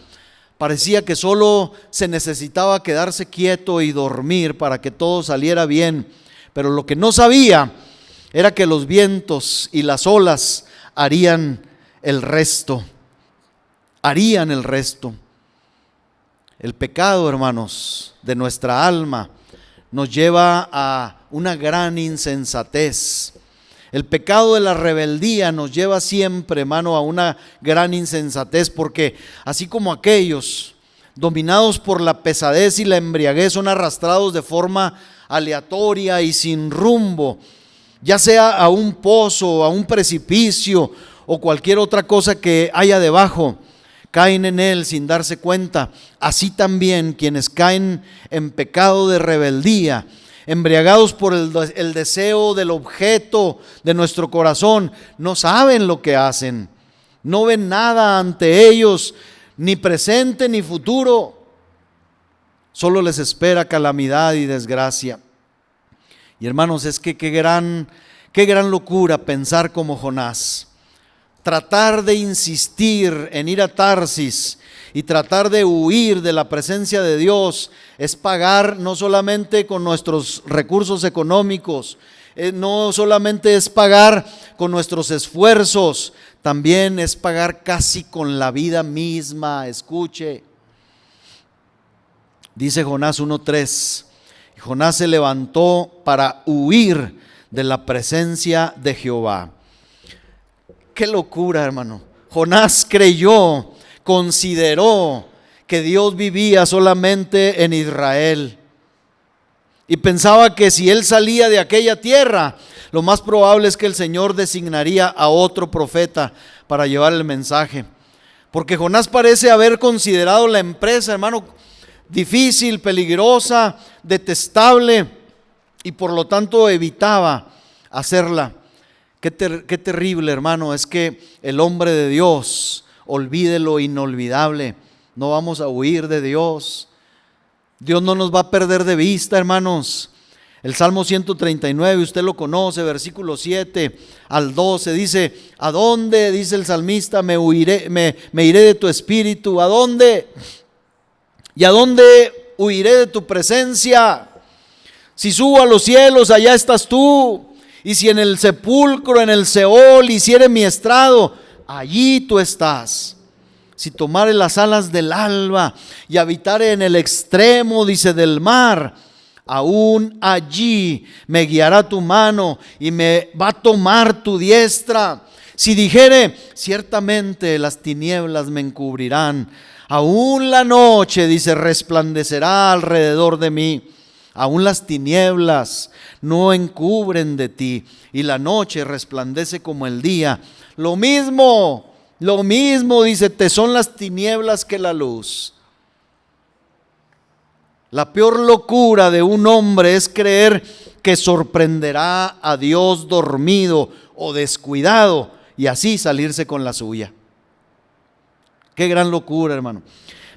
Parecía que solo se necesitaba quedarse quieto y dormir para que todo saliera bien. Pero lo que no sabía era que los vientos y las olas harían el resto. Harían el resto. El pecado, hermanos, de nuestra alma nos lleva a una gran insensatez. El pecado de la rebeldía nos lleva siempre, hermano, a una gran insensatez, porque así como aquellos dominados por la pesadez y la embriaguez son arrastrados de forma aleatoria y sin rumbo, ya sea a un pozo, a un precipicio o cualquier otra cosa que haya debajo, caen en él sin darse cuenta. Así también quienes caen en pecado de rebeldía, embriagados por el deseo del objeto de nuestro corazón, no saben lo que hacen, no ven nada ante ellos, ni presente ni futuro, solo les espera calamidad y desgracia. Y hermanos, es que qué gran locura pensar como Jonás. Tratar de insistir en ir a Tarsis y tratar de huir de la presencia de Dios es pagar no solamente con nuestros recursos económicos, no solamente es pagar con nuestros esfuerzos, también es pagar casi con la vida misma. Escuche, dice Jonás 1:3, Jonás se levantó para huir de la presencia de Jehová. Qué locura, hermano. Jonás creyó, consideró que Dios vivía solamente en Israel y pensaba que si él salía de aquella tierra, lo más probable es que el Señor designaría a otro profeta para llevar el mensaje. Porque Jonás parece haber considerado la empresa, hermano, difícil, peligrosa, detestable, y por lo tanto evitaba hacerla. Qué terrible, hermano, es que el hombre de Dios olvide lo inolvidable. No vamos a huir de Dios. Dios no nos va a perder de vista, hermanos. El Salmo 139, usted lo conoce, versículo 7 al 12, dice: ¿a dónde, dice el salmista, me iré de tu espíritu? ¿A dónde? ¿Y a dónde huiré de tu presencia? Si subo a los cielos, allá estás tú. Y si en el sepulcro, en el Seol, hiciere mi estrado, allí tú estás. Si tomare las alas del alba y habitare en el extremo, dice, del mar, aún allí me guiará tu mano y me va a tomar tu diestra. Si dijere, ciertamente las tinieblas me encubrirán, aún la noche, dice, resplandecerá alrededor de mí. Aún las tinieblas no encubren de ti, y la noche resplandece como el día. Lo mismo, dice, te son las tinieblas que la luz. La peor locura de un hombre es creer que sorprenderá a Dios dormido o descuidado y así salirse con la suya. Qué gran locura, hermano.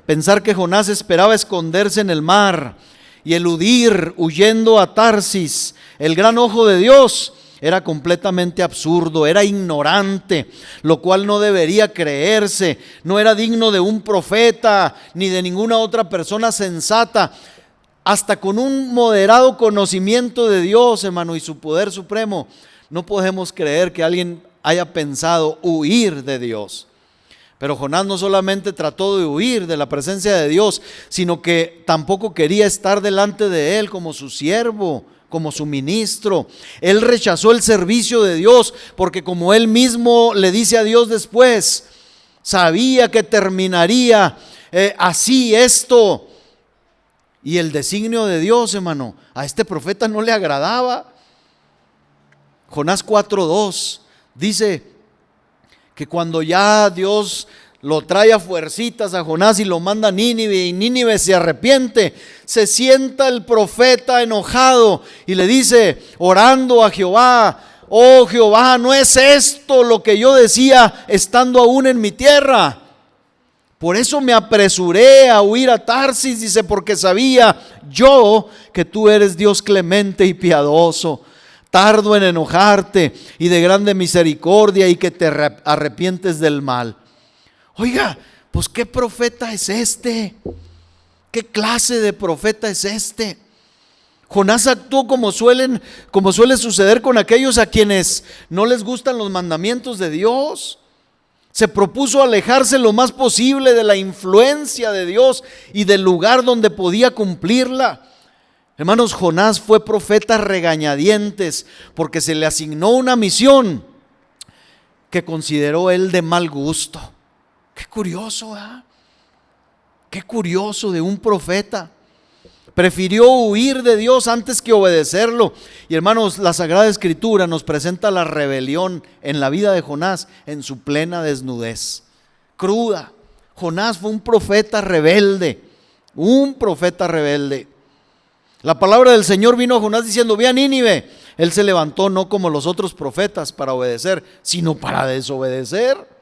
Pensar que Jonás esperaba esconderse en el mar y eludir huyendo a Tarsis, el gran ojo de Dios, era completamente absurdo, era ignorante, lo cual no debería creerse, no era digno de un profeta ni de ninguna otra persona sensata. Hasta con un moderado conocimiento de Dios, hermano, y su poder supremo, no podemos creer que alguien haya pensado huir de Dios. Pero Jonás no solamente trató de huir de la presencia de Dios, sino que tampoco quería estar delante de Él como su siervo, como su ministro. Él rechazó el servicio de Dios porque, como él mismo le dice a Dios después, sabía que terminaría así esto. Y el designio de Dios, hermano, a este profeta no le agradaba. Jonás 4:2 dice que cuando ya Dios lo trae a fuercitas a Jonás y lo manda a Nínive, y Nínive se arrepiente, se sienta el profeta enojado y le dice, orando a Jehová: oh Jehová, ¿no es esto lo que yo decía estando aún en mi tierra? Por eso me apresuré a huir a Tarsis, dice, porque sabía yo que tú eres Dios clemente y piadoso, tardo en enojarte y de grande misericordia, y que te arrepientes del mal. Oiga, pues ¿qué profeta es este? ¿Qué clase de profeta es este? Jonás actuó como suele suceder con aquellos a quienes no les gustan los mandamientos de Dios. Se propuso alejarse lo más posible de la influencia de Dios y del lugar donde podía cumplirla. Hermanos, Jonás fue profeta regañadientes porque se le asignó una misión que consideró él de mal gusto. Qué curioso, ¿eh? Qué curioso de un profeta. Prefirió huir de Dios antes que obedecerlo. Y hermanos, la Sagrada Escritura nos presenta la rebelión en la vida de Jonás en su plena desnudez, cruda. Jonás fue un profeta rebelde, un profeta rebelde. La palabra del Señor vino a Jonás diciendo: ve a Nínive. Él se levantó no como los otros profetas para obedecer, sino para desobedecer.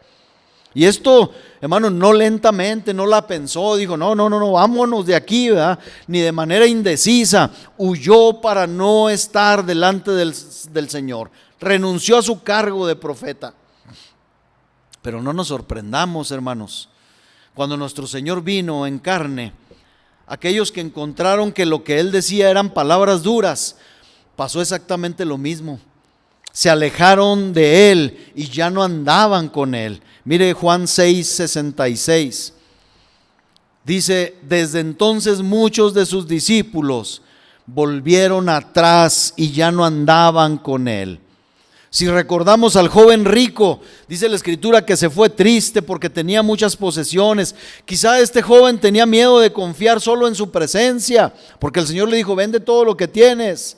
Y esto, hermano, no lentamente, no la pensó, dijo: no, vámonos de aquí, ¿verdad? Ni de manera indecisa. Huyó para no estar delante del Señor. Renunció a su cargo de profeta. Pero no nos sorprendamos, hermanos, cuando nuestro Señor vino en carne, aquellos que encontraron que lo que Él decía eran palabras duras, pasó exactamente lo mismo. Se alejaron de Él y ya no andaban con Él. Mire Juan 6:66. Dice: desde entonces muchos de sus discípulos volvieron atrás y ya no andaban con Él. Si recordamos al joven rico, dice la Escritura que se fue triste porque tenía muchas posesiones. Quizá este joven tenía miedo de confiar solo en su presencia, porque el Señor le dijo: vende todo lo que tienes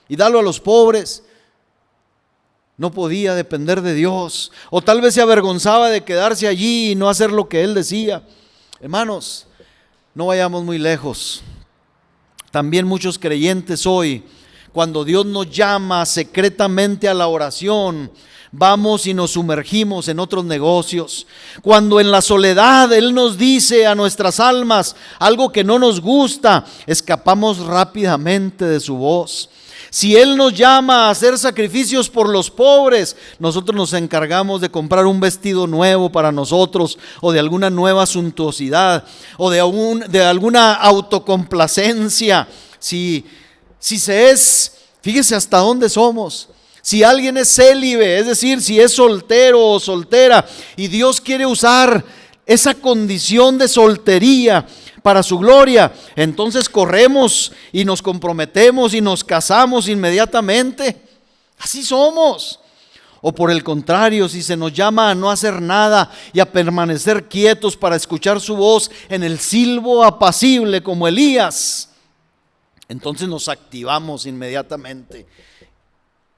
y dalo a los pobres. No podía depender de Dios, o tal vez se avergonzaba de quedarse allí y no hacer lo que Él decía. Hermanos, no vayamos muy lejos. También muchos creyentes hoy, cuando Dios nos llama secretamente a la oración, vamos y nos sumergimos en otros negocios. Cuando en la soledad Él nos dice a nuestras almas algo que no nos gusta, escapamos rápidamente de su voz. Si Él nos llama a hacer sacrificios por los pobres, nosotros nos encargamos de comprar un vestido nuevo para nosotros, o de alguna nueva suntuosidad, o de alguna autocomplacencia. Fíjese hasta dónde somos. Si alguien es célibe, es decir, si es soltero o soltera, y Dios quiere usar esa condición de soltería para su gloria, entonces corremos y nos comprometemos y nos casamos inmediatamente. Así somos. O por el contrario, si se nos llama a no hacer nada y a permanecer quietos para escuchar su voz en el silbo apacible como Elías, entonces nos activamos inmediatamente.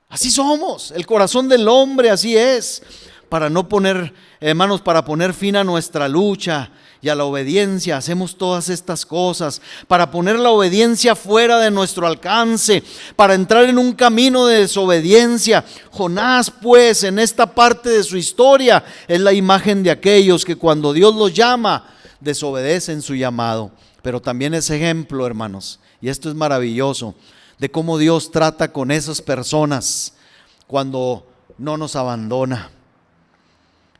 Así somos, el corazón del hombre así es. Para poner fin a nuestra lucha y a la obediencia, hacemos todas estas cosas. Para poner la obediencia fuera de nuestro alcance, para entrar en un camino de desobediencia. Jonás, pues, en esta parte de su historia, es la imagen de aquellos que cuando Dios los llama, desobedecen su llamado. Pero también es ejemplo, hermanos, y esto es maravilloso, de cómo Dios trata con esas personas cuando no nos abandona.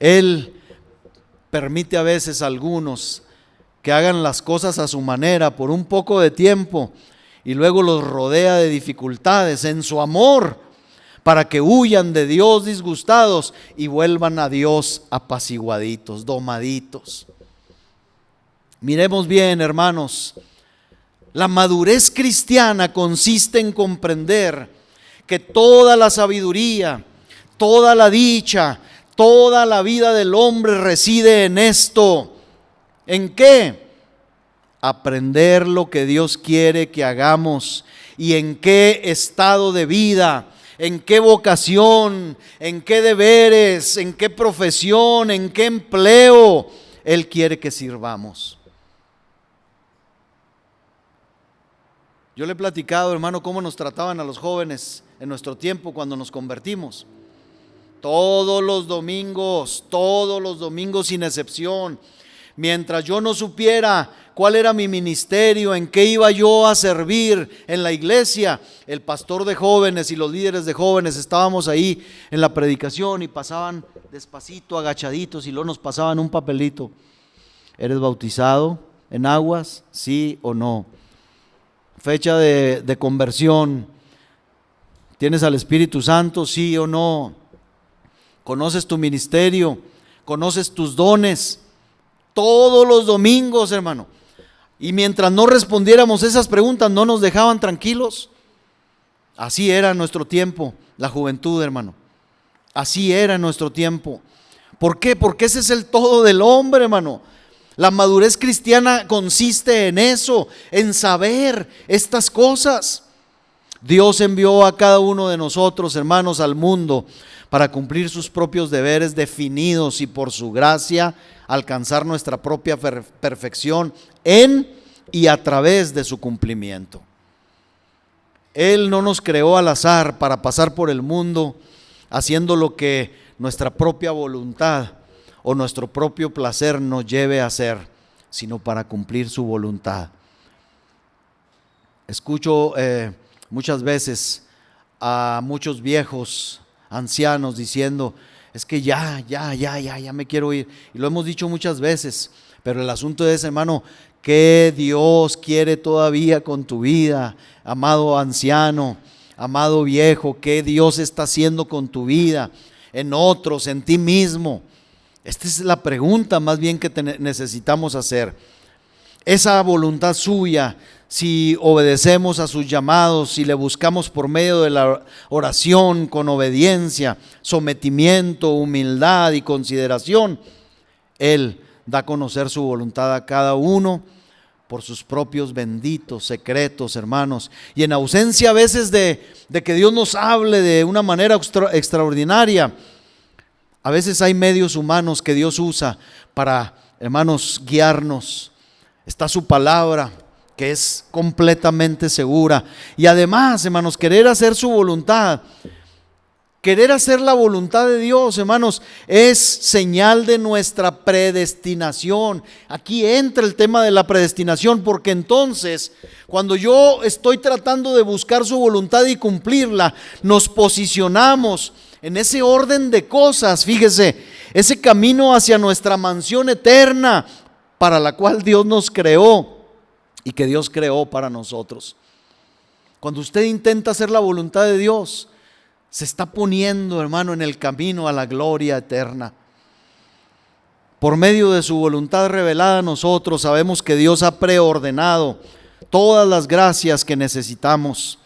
Él permite a veces a algunos que hagan las cosas a su manera por un poco de tiempo y luego los rodea de dificultades en su amor para que huyan de Dios disgustados y vuelvan a Dios apaciguaditos, domaditos. Miremos bien, hermanos, la madurez cristiana consiste en comprender que toda la sabiduría, toda la dicha, toda la vida del hombre reside en esto. ¿En qué? Aprender lo que Dios quiere que hagamos y en qué estado de vida, en qué vocación, en qué deberes, en qué profesión, en qué empleo Él quiere que sirvamos. Yo le he platicado, hermano, cómo nos trataban a los jóvenes en nuestro tiempo cuando nos convertimos. Todos los domingos sin excepción, mientras yo no supiera cuál era mi ministerio, en qué iba yo a servir en la iglesia, el pastor de jóvenes y los líderes de jóvenes estábamos ahí en la predicación y pasaban despacito, agachaditos, y luego nos pasaban un papelito. ¿Eres bautizado en aguas? ¿Sí o no? fecha de conversión. ¿Tienes al Espíritu Santo, sí o no? ¿Conoces tu ministerio? ¿Conoces tus dones? Todos los domingos, hermano. Y mientras no respondiéramos esas preguntas, no nos dejaban tranquilos. Así era nuestro tiempo, la juventud, hermano. Así era nuestro tiempo. ¿Por qué? Porque ese es el todo del hombre, hermano. La madurez cristiana consiste en eso, en saber estas cosas. Dios envió a cada uno de nosotros, hermanos, al mundo para cumplir sus propios deberes definidos y por su gracia alcanzar nuestra propia perfección en y a través de su cumplimiento. Él no nos creó al azar para pasar por el mundo haciendo lo que nuestra propia voluntad o nuestro propio placer nos lleve a hacer, sino para cumplir su voluntad. Escucho muchas veces a muchos viejos, ancianos diciendo, es que ya me quiero ir. Y lo hemos dicho muchas veces, pero el asunto es, hermano, ¿qué Dios quiere todavía con tu vida, amado anciano, amado viejo? ¿Qué Dios está haciendo con tu vida, en otros, en ti mismo? Esta es la pregunta más bien que necesitamos hacer. Esa voluntad suya, si obedecemos a sus llamados, si le buscamos por medio de la oración con obediencia, sometimiento, humildad y consideración, Él da a conocer su voluntad a cada uno por sus propios benditos secretos, hermanos. Y en ausencia a veces de que Dios nos hable de una manera extraordinaria, a veces hay medios humanos que Dios usa para, hermanos, guiarnos. Está su palabra, que es completamente segura. Y además, hermanos, querer hacer su voluntad, querer hacer la voluntad de Dios, hermanos, es señal de nuestra predestinación. Aquí entra el tema de la predestinación, porque entonces, cuando yo estoy tratando de buscar su voluntad y cumplirla, nos posicionamos en ese orden de cosas, fíjese, ese camino hacia nuestra mansión eterna, para la cual Dios nos creó y que Dios creó para nosotros. Cuando usted intenta hacer la voluntad de Dios, se está poniendo, hermano, en el camino a la gloria eterna. Por medio de su voluntad revelada a nosotros, sabemos que Dios ha preordenado todas las gracias que necesitamos.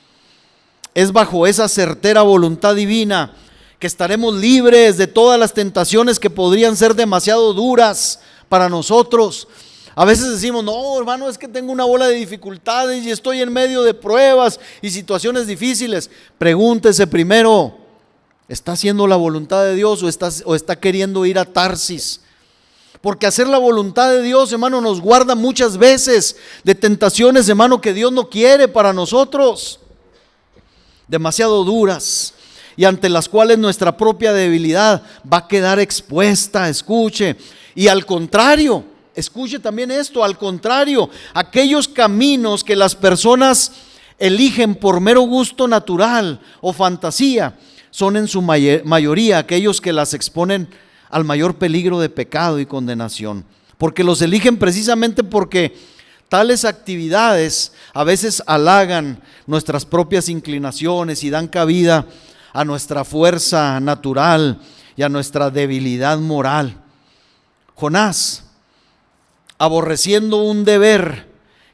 Es bajo esa certera voluntad divina que estaremos libres de todas las tentaciones que podrían ser demasiado duras para nosotros. A veces decimos, no, hermano, es que tengo una bola de dificultades y estoy en medio de pruebas y situaciones difíciles. Pregúntese primero, ¿está haciendo la voluntad de Dios o está queriendo ir a Tarsis? Porque hacer la voluntad de Dios, hermano, nos guarda muchas veces de tentaciones, hermano, que Dios no quiere para nosotros, demasiado duras, y ante las cuales nuestra propia debilidad va a quedar expuesta. Escuche, y al contrario, escuche también esto, al contrario, aquellos caminos que las personas eligen por mero gusto natural o fantasía, son en su mayoría aquellos que las exponen al mayor peligro de pecado y condenación, porque los eligen precisamente porque tales actividades a veces halagan nuestras propias inclinaciones y dan cabida a nuestra fuerza natural y a nuestra debilidad moral. Jonás, aborreciendo un deber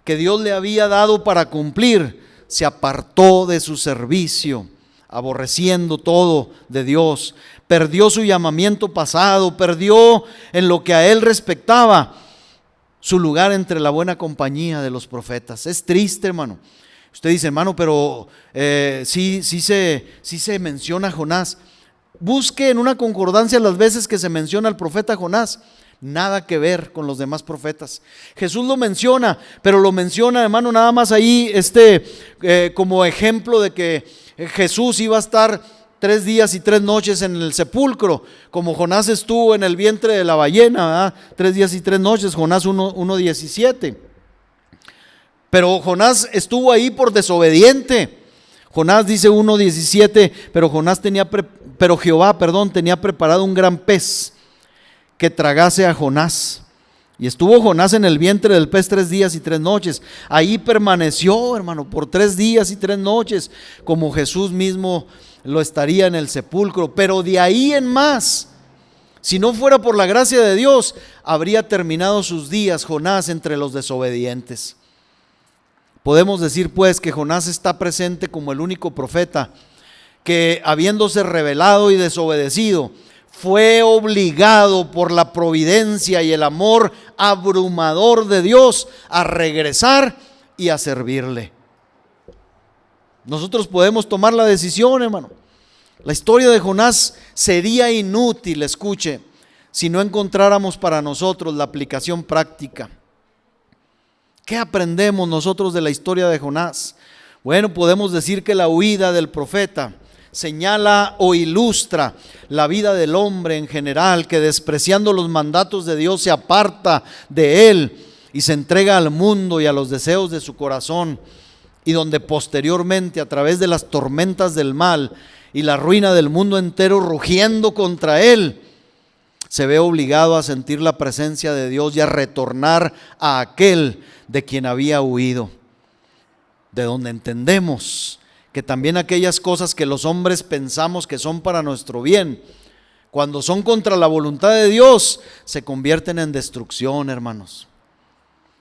que Dios le había dado para cumplir, se apartó de su servicio, aborreciendo todo de Dios. Perdió su llamamiento pasado, perdió en lo que a él respectaba su lugar entre la buena compañía de los profetas. Es triste, hermano. Usted dice, hermano, pero sí se menciona a Jonás. Busque en una concordancia las veces que se menciona al profeta Jonás. Nada que ver con los demás profetas. Jesús lo menciona, pero lo menciona, hermano, nada más ahí como ejemplo de que Jesús iba a estar 3 días y 3 noches en el sepulcro, como Jonás estuvo en el vientre de la ballena, ¿verdad? 3 días y 3 noches, Jonás 1:17. Pero Jonás estuvo ahí por desobediente. Jonás dice 1:17, pero Jehová tenía preparado un gran pez que tragase a Jonás. Y estuvo Jonás en el vientre del pez 3 días y 3 noches. Ahí permaneció, hermano, por 3 días y 3 noches, como Jesús mismo lo estaría en el sepulcro. Pero de ahí en más, si no fuera por la gracia de Dios, habría terminado sus días Jonás entre los desobedientes. Podemos decir pues que Jonás está presente como el único profeta que, habiéndose rebelado y desobedecido, fue obligado por la providencia y el amor abrumador de Dios a regresar y a servirle. Nosotros podemos tomar la decisión, hermano. La historia de Jonás sería inútil, escuche, si no encontráramos para nosotros la aplicación práctica. ¿Qué aprendemos nosotros de la historia de Jonás? Bueno, podemos decir que la huida del profeta señala o ilustra la vida del hombre en general, que despreciando los mandatos de Dios se aparta de él y se entrega al mundo y a los deseos de su corazón, y donde posteriormente, a través de las tormentas del mal y la ruina del mundo entero rugiendo contra él, se ve obligado a sentir la presencia de Dios y a retornar a aquel de quien había huido. De donde entendemos que también aquellas cosas que los hombres pensamos que son para nuestro bien, cuando son contra la voluntad de Dios, se convierten en destrucción, hermanos.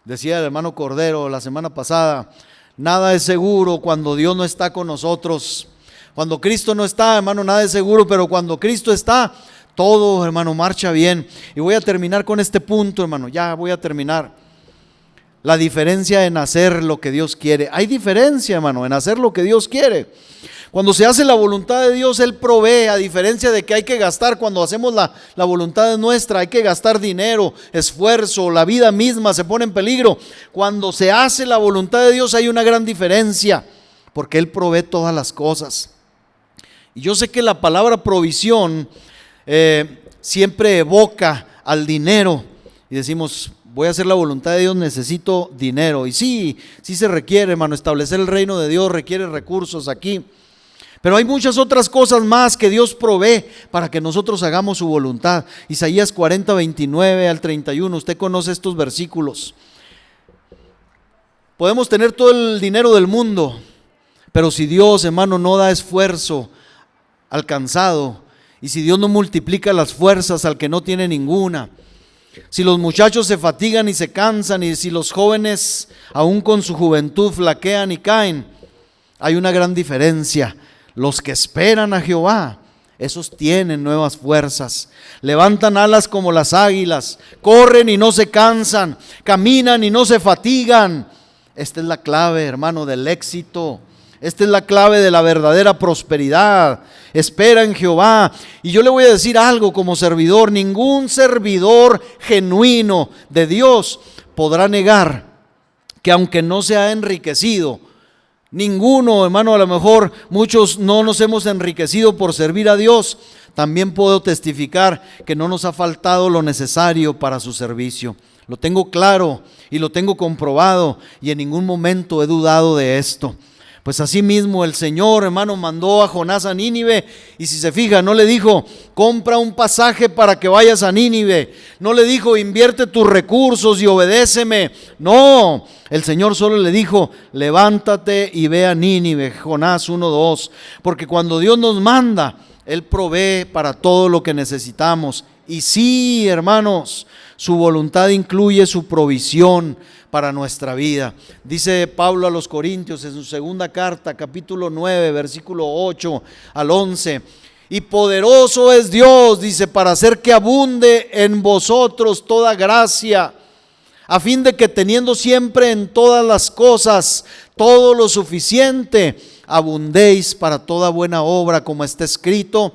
Decía el hermano Cordero la semana pasada, nada es seguro cuando Dios no está con nosotros. Cuando Cristo no está, hermano, nada es seguro, pero cuando Cristo está, todo, hermano, marcha bien. Y voy a terminar con este punto, hermano, ya voy a terminar. La diferencia en hacer lo que Dios quiere. Hay diferencia, hermano, en hacer lo que Dios quiere. Cuando se hace la voluntad de Dios, Él provee, a diferencia de que hay que gastar cuando hacemos la voluntad nuestra, hay que gastar dinero, esfuerzo, la vida misma se pone en peligro. Cuando se hace la voluntad de Dios hay una gran diferencia, porque Él provee todas las cosas. Y yo sé que la palabra provisión siempre evoca al dinero y decimos, voy a hacer la voluntad de Dios, necesito dinero. Y sí se requiere, hermano, establecer el reino de Dios requiere recursos aquí. Pero hay muchas otras cosas más que Dios provee para que nosotros hagamos su voluntad. Isaías 40, 29 al 31, usted conoce estos versículos. Podemos tener todo el dinero del mundo, pero si Dios, hermano, no da esfuerzo alcanzado, y si Dios no multiplica las fuerzas al que no tiene ninguna, si los muchachos se fatigan y se cansan, y si los jóvenes aún con su juventud flaquean y caen, hay una gran diferencia. Los que esperan a Jehová, esos tienen nuevas fuerzas, levantan alas como las águilas, corren y no se cansan, caminan y no se fatigan. Esta es la clave, hermano, del éxito. Esta es la clave de la verdadera prosperidad. Espera en Jehová. Y yo le voy a decir algo como servidor: ningún servidor genuino de Dios podrá negar que aunque no se ha enriquecido, ninguno, hermano, a lo mejor muchos no nos hemos enriquecido por servir a Dios, también puedo testificar que no nos ha faltado lo necesario para su servicio. Lo tengo claro y lo tengo comprobado, y en ningún momento he dudado de esto. Pues así mismo el Señor, hermano, mandó a Jonás a Nínive, y si se fija, no le dijo, compra un pasaje para que vayas a Nínive. No le dijo, invierte tus recursos y obedéceme. No, el Señor solo le dijo, levántate y ve a Nínive. Jonás 1:2. Porque cuando Dios nos manda, Él provee para todo lo que necesitamos. Y sí, hermanos, su voluntad incluye su provisión para nuestra vida. Dice Pablo a los Corintios en su segunda carta, capítulo 9, versículo 8 al 11. Y poderoso es Dios, dice, para hacer que abunde en vosotros toda gracia, a fin de que teniendo siempre en todas las cosas todo lo suficiente, abundéis para toda buena obra, como está escrito,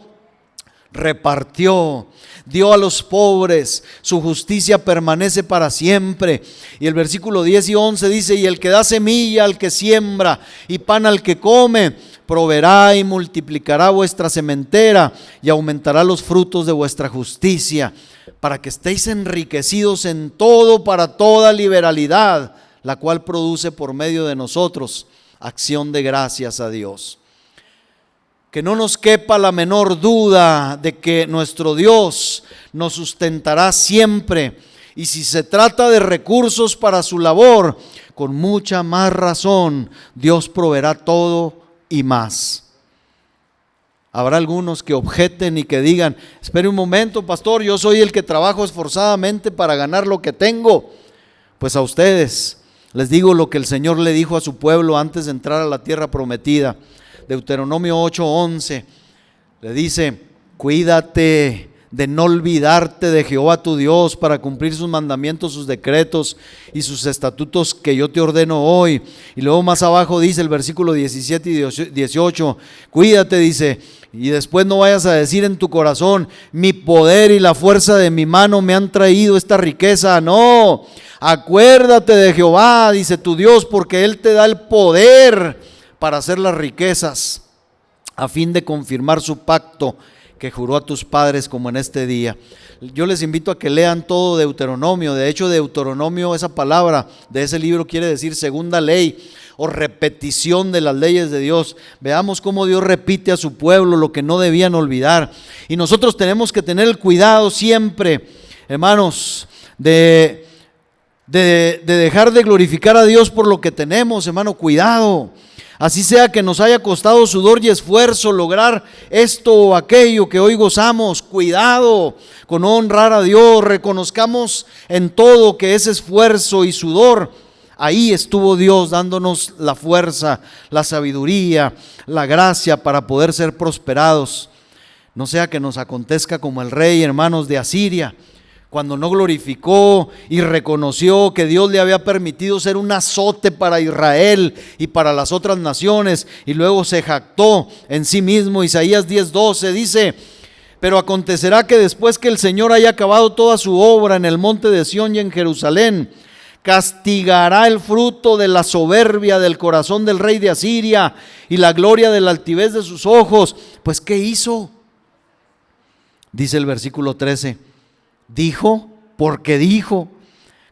repartió, dio a los pobres, su justicia permanece para siempre. Y el versículo 10 y 11 dice, y el que da semilla al que siembra y pan al que come, proveerá y multiplicará vuestra sementera y aumentará los frutos de vuestra justicia, para que estéis enriquecidos en todo para toda liberalidad, la cual produce por medio de nosotros acción de gracias a Dios. Que no nos quepa la menor duda de que nuestro Dios nos sustentará siempre Y si se trata de recursos para su labor, con mucha más razón, Dios proveerá todo y más. Habrá algunos que objeten y que digan: espere un momento, pastor, yo soy el que trabajo esforzadamente para ganar lo que tengo. Pues a ustedes les digo lo que el Señor le dijo a su pueblo antes de entrar a la tierra prometida. Deuteronomio 8:11 le dice: cuídate de no olvidarte de Jehová tu Dios para cumplir sus mandamientos, sus decretos y sus estatutos que yo te ordeno hoy. Y luego más abajo dice el versículo 17 y 18, cuídate, dice, y después no vayas a decir en tu corazón: mi poder y la fuerza de mi mano me han traído esta riqueza. No, acuérdate de Jehová, dice tu Dios, porque Él te da el poder para hacer las riquezas, a fin de confirmar su pacto que juró a tus padres, como en este día. Yo les invito a que lean todo Deuteronomio. De hecho, Deuteronomio, esa palabra de ese libro quiere decir segunda ley o repetición de las leyes de Dios. Veamos cómo Dios repite a su pueblo lo que no debían olvidar. Y nosotros tenemos que tener el cuidado siempre, hermanos, de dejar de glorificar a Dios por lo que tenemos, hermano. Cuidado. Así sea que nos haya costado sudor y esfuerzo lograr esto o aquello que hoy gozamos, cuidado con honrar a Dios. Reconozcamos en todo que ese esfuerzo y sudor, ahí estuvo Dios dándonos la fuerza, la sabiduría, la gracia para poder ser prosperados. No sea que nos acontezca como el rey, hermanos, de Asiria, cuando no glorificó y reconoció que Dios le había permitido ser un azote para Israel y para las otras naciones, y luego se jactó en sí mismo. Isaías 10:12 dice: pero acontecerá que después que el Señor haya acabado toda su obra en el monte de Sión y en Jerusalén, castigará el fruto de la soberbia del corazón del rey de Asiria y la gloria de la altivez de sus ojos. Pues ¿qué hizo? Dice el versículo 13: dijo, porque dijo: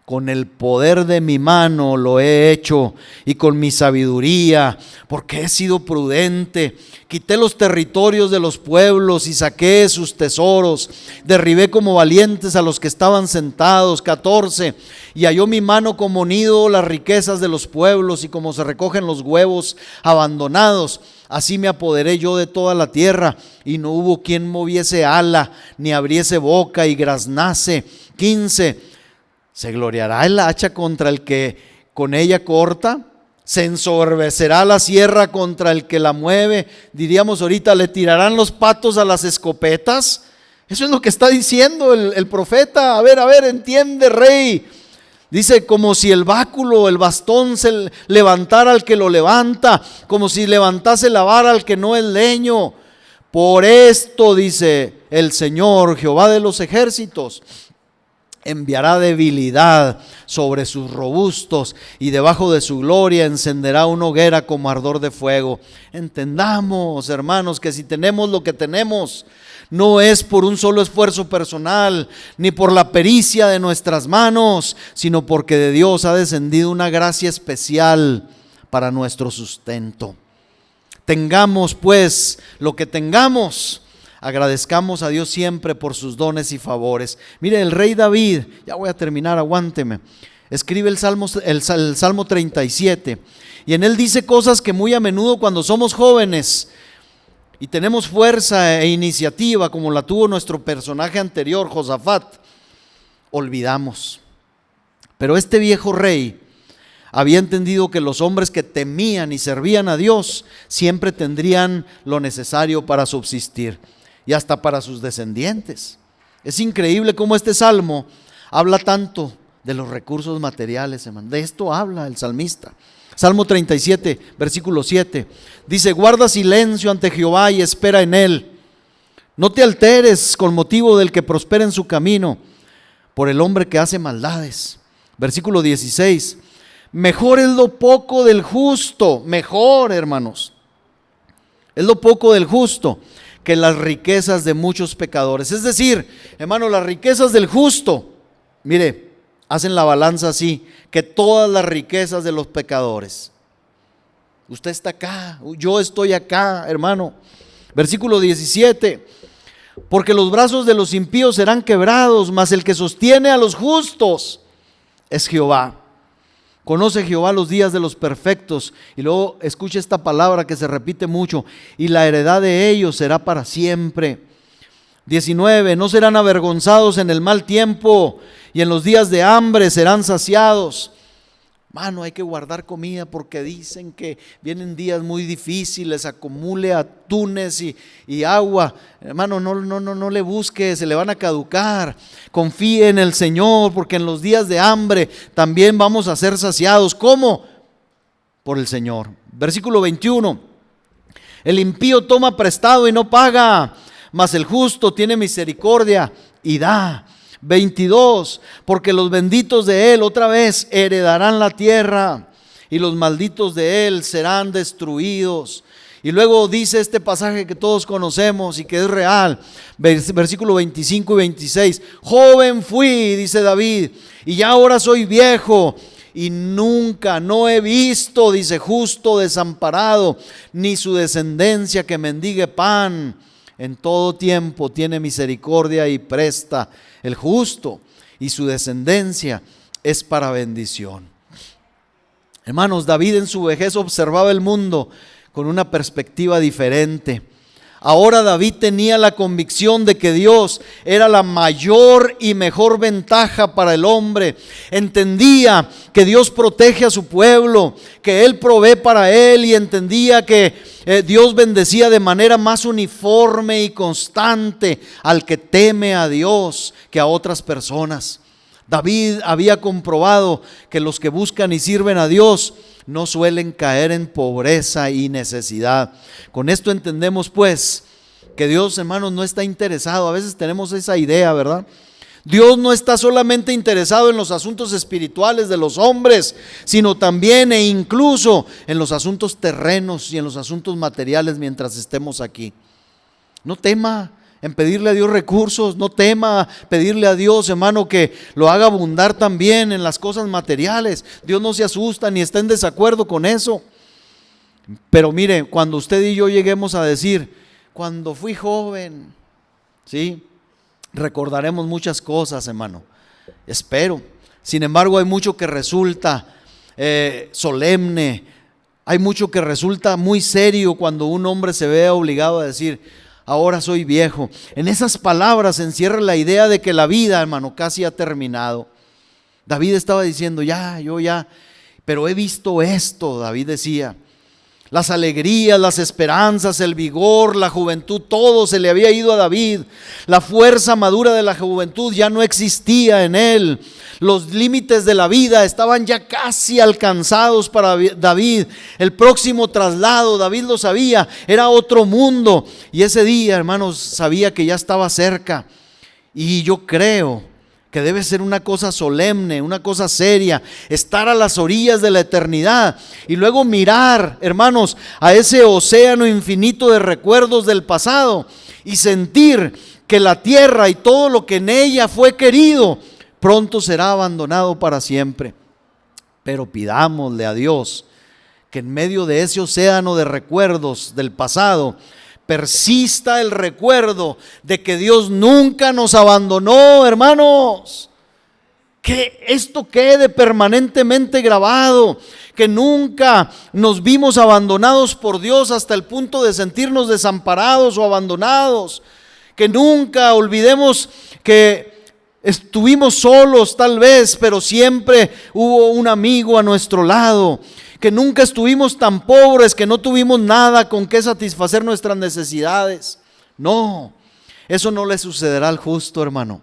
con el poder de mi mano lo he hecho, y con mi sabiduría, porque he sido prudente. Quité los territorios de los pueblos y saqué sus tesoros. Derribé como valientes a los que estaban sentados. 14. Y halló mi mano como nido las riquezas de los pueblos, y como se recogen los huevos abandonados. Así me apoderé yo de toda la tierra, y no hubo quien moviese ala, ni abriese boca y graznase. 15. ¿Se gloriará el hacha contra el que con ella corta? ¿Se ensoberbecerá la sierra contra el que la mueve? Diríamos ahorita: ¿le tirarán los patos a las escopetas? Eso es lo que está diciendo el profeta. A ver, entiende, rey. Dice: como si el báculo, el bastón se levantara al que lo levanta, como si levantase la vara al que no es leño. Por esto, dice el Señor, Jehová de los ejércitos, enviará debilidad sobre sus robustos, y debajo de su gloria encenderá una hoguera como ardor de fuego. Entendamos, hermanos, que si tenemos lo que tenemos, no es por un solo esfuerzo personal, ni por la pericia de nuestras manos, sino porque de Dios ha descendido una gracia especial para nuestro sustento. Tengamos pues lo que tengamos, agradezcamos a Dios siempre por sus dones y favores. Mire, el rey David, ya voy a terminar, aguánteme, escribe el Salmo 37, y en él dice cosas que muy a menudo cuando somos jóvenes y tenemos fuerza e iniciativa, como la tuvo nuestro personaje anterior, Josafat, olvidamos. Pero este viejo rey había entendido que los hombres que temían y servían a Dios siempre tendrían lo necesario para subsistir, y hasta para sus descendientes. Es increíble cómo este salmo habla tanto de los recursos materiales, hermano. De esto habla el salmista. Salmo 37, versículo 7, dice: guarda silencio ante Jehová y espera en él. No te alteres con motivo del que prospera en su camino, por el hombre que hace maldades. Versículo 16, mejor es lo poco del justo, mejor, hermanos, es lo poco del justo que las riquezas de muchos pecadores. Es decir, hermano, las riquezas del justo, mire, hacen la balanza así, que todas las riquezas de los pecadores. Usted está acá, yo estoy acá, hermano. Versículo 17, porque los brazos de los impíos serán quebrados, mas el que sostiene a los justos es Jehová. Conoce Jehová los días de los perfectos. Y luego escucha esta palabra que se repite mucho: y la heredad de ellos será para siempre. 19, no serán avergonzados en el mal tiempo, y en los días de hambre serán saciados. Mano, hay que guardar comida porque dicen que vienen días muy difíciles, acumule atunes y agua. Hermano, no le busque, se le van a caducar. Confíe en el Señor, porque en los días de hambre también vamos a ser saciados. ¿Cómo? Por el Señor. Versículo 21. El impío toma prestado y no paga, mas el justo tiene misericordia y da. 22, porque los benditos de él, otra vez, heredarán la tierra, y los malditos de él serán destruidos. Y luego dice este pasaje que todos conocemos y que es real, versículo 25 y 26. Joven fui, dice David, y ya ahora soy viejo, y nunca, no he visto, dice, justo desamparado, ni su descendencia que mendigue pan. En todo tiempo tiene misericordia y presta el justo, y su descendencia es para bendición. Hermanos, David en su vejez observaba el mundo con una perspectiva diferente. Ahora David tenía la convicción de que Dios era la mayor y mejor ventaja para el hombre. Entendía que Dios protege a su pueblo, que Él provee para él, y entendía que Dios bendecía de manera más uniforme y constante al que teme a Dios que a otras personas. David había comprobado que los que buscan y sirven a Dios no suelen caer en pobreza y necesidad. Con esto entendemos pues que Dios, hermanos, no está interesado. A veces tenemos esa idea, ¿verdad? Dios no está solamente interesado en los asuntos espirituales de los hombres, sino también e incluso en los asuntos terrenos y en los asuntos materiales mientras estemos aquí. No tema en pedirle a Dios recursos, no tema pedirle a Dios, hermano, que lo haga abundar también en las cosas materiales. Dios no se asusta ni está en desacuerdo con eso. Pero mire, cuando usted y yo lleguemos a decir, cuando fui joven, ¿sí?, recordaremos muchas cosas, hermano. Espero. Sin embargo, hay mucho que resulta solemne. Hay mucho que resulta muy serio cuando un hombre se ve obligado a decir, ahora soy viejo. En esas palabras se encierra la idea de que la vida, hermano, casi ha terminado. David estaba diciendo, yo ya, pero he visto esto, David decía. Las alegrías, las esperanzas, el vigor, la juventud, todo se le había ido a David. La fuerza madura de la juventud ya no existía en él. Los límites de la vida estaban ya casi alcanzados para David. El próximo traslado, David lo sabía, era otro mundo. Y ese día, hermanos, sabía que ya estaba cerca. Y yo creo que debe ser una cosa solemne, una cosa seria, estar a las orillas de la eternidad y luego mirar, hermanos, a ese océano infinito de recuerdos del pasado y sentir que la tierra y todo lo que en ella fue querido pronto será abandonado para siempre. Pero pidámosle a Dios que en medio de ese océano de recuerdos del pasado persista el recuerdo de que Dios nunca nos abandonó, hermanos. Que esto quede permanentemente grabado, que nunca nos vimos abandonados por Dios hasta el punto de sentirnos desamparados o abandonados. Que nunca olvidemos que estuvimos solos tal vez, pero siempre hubo un amigo a nuestro lado. Que nunca estuvimos tan pobres que no tuvimos nada con que satisfacer nuestras necesidades. No, eso no le sucederá al justo, hermano,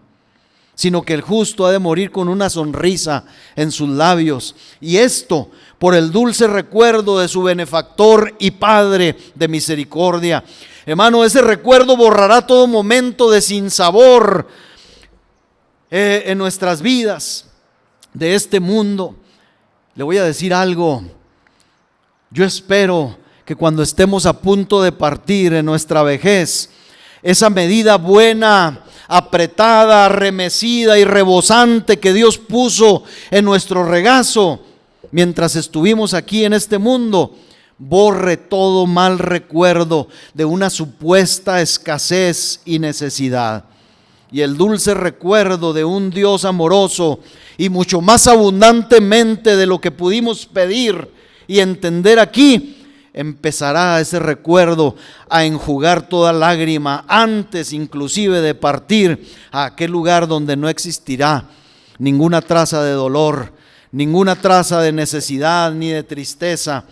sino que el justo ha de morir con una sonrisa en sus labios, y esto por el dulce recuerdo de su benefactor y Padre de misericordia. Hermano, ese recuerdo borrará todo momento de sinsabor en nuestras vidas de este mundo. Le voy a decir algo. Yo espero que cuando estemos a punto de partir en nuestra vejez, esa medida buena, apretada, remecida y rebosante que Dios puso en nuestro regazo mientras estuvimos aquí en este mundo, borre todo mal recuerdo de una supuesta escasez y necesidad, y el dulce recuerdo de un Dios amoroso y mucho más abundantemente de lo que pudimos pedir y entender aquí. Empezará ese recuerdo a enjugar toda lágrima antes inclusive de partir a aquel lugar donde no existirá ninguna traza de dolor, ninguna traza de necesidad ni de tristeza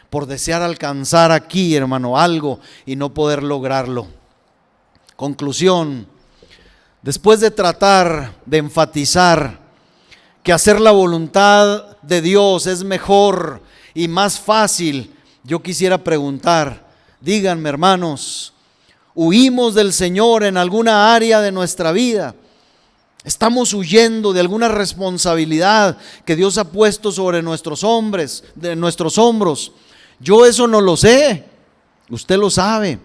por desear alcanzar aquí, hermano, algo y no poder lograrlo. Conclusión: después de tratar de enfatizar que hacer la voluntad de Dios es mejor y más fácil, yo quisiera preguntar, díganme, hermanos, ¿huimos del Señor en alguna área de nuestra vida? ¿Estamos huyendo de alguna responsabilidad que Dios ha puesto sobre nuestros hombros? Yo eso no lo sé, usted lo sabe.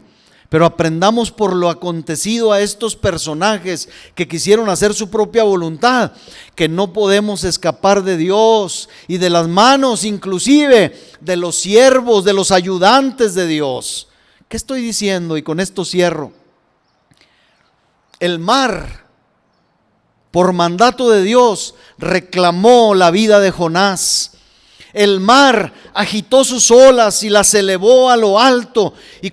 Pero aprendamos por lo acontecido a estos personajes que quisieron hacer su propia voluntad, que no podemos escapar de Dios y de las manos inclusive de los siervos, de los ayudantes de Dios. ¿Qué estoy diciendo? Y con esto cierro. El mar, por mandato de Dios, reclamó la vida de Jonás. El mar agitó sus olas y las elevó a lo alto, y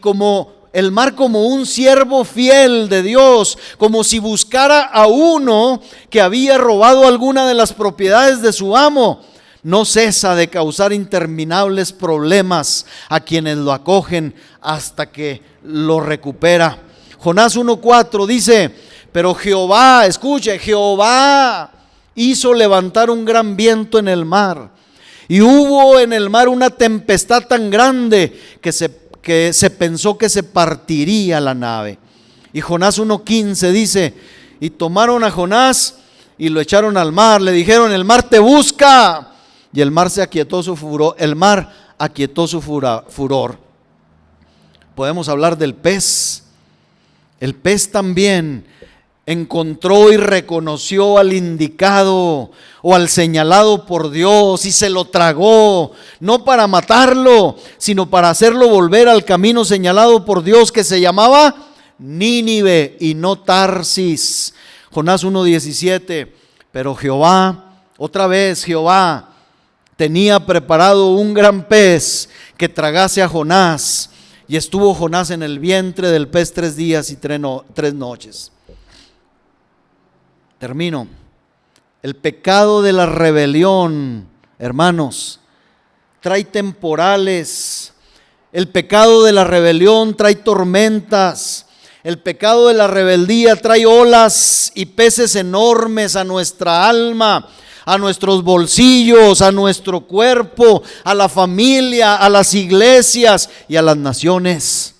el mar como un siervo fiel de Dios, como si buscara a uno que había robado alguna de las propiedades de su amo, no cesa de causar interminables problemas a quienes lo acogen hasta que lo recupera. Jonás 1:4 dice: pero Jehová, escuche, Jehová hizo levantar un gran viento en el mar, y hubo en el mar una tempestad tan grande que se pensó que se partiría la nave. Y Jonás 1:15 dice: y tomaron a Jonás y lo echaron al mar, le dijeron: el mar te busca. Y el mar aquietó su furor. Podemos hablar del pez. El pez también encontró y reconoció al indicado o al señalado por Dios y se lo tragó, no para matarlo, sino para hacerlo volver al camino señalado por Dios, que se llamaba Nínive y no Tarsis. Jonás 1:17. Pero Jehová, otra vez Jehová, tenía preparado un gran pez que tragase a Jonás, y estuvo Jonás en el vientre del pez 3 días y 3 noches. Termino. El pecado de la rebelión, hermanos, trae temporales. El pecado de la rebelión trae tormentas. El pecado de la rebeldía trae olas y peces enormes a nuestra alma, a nuestros bolsillos, a nuestro cuerpo, a la familia, a las iglesias y a las naciones.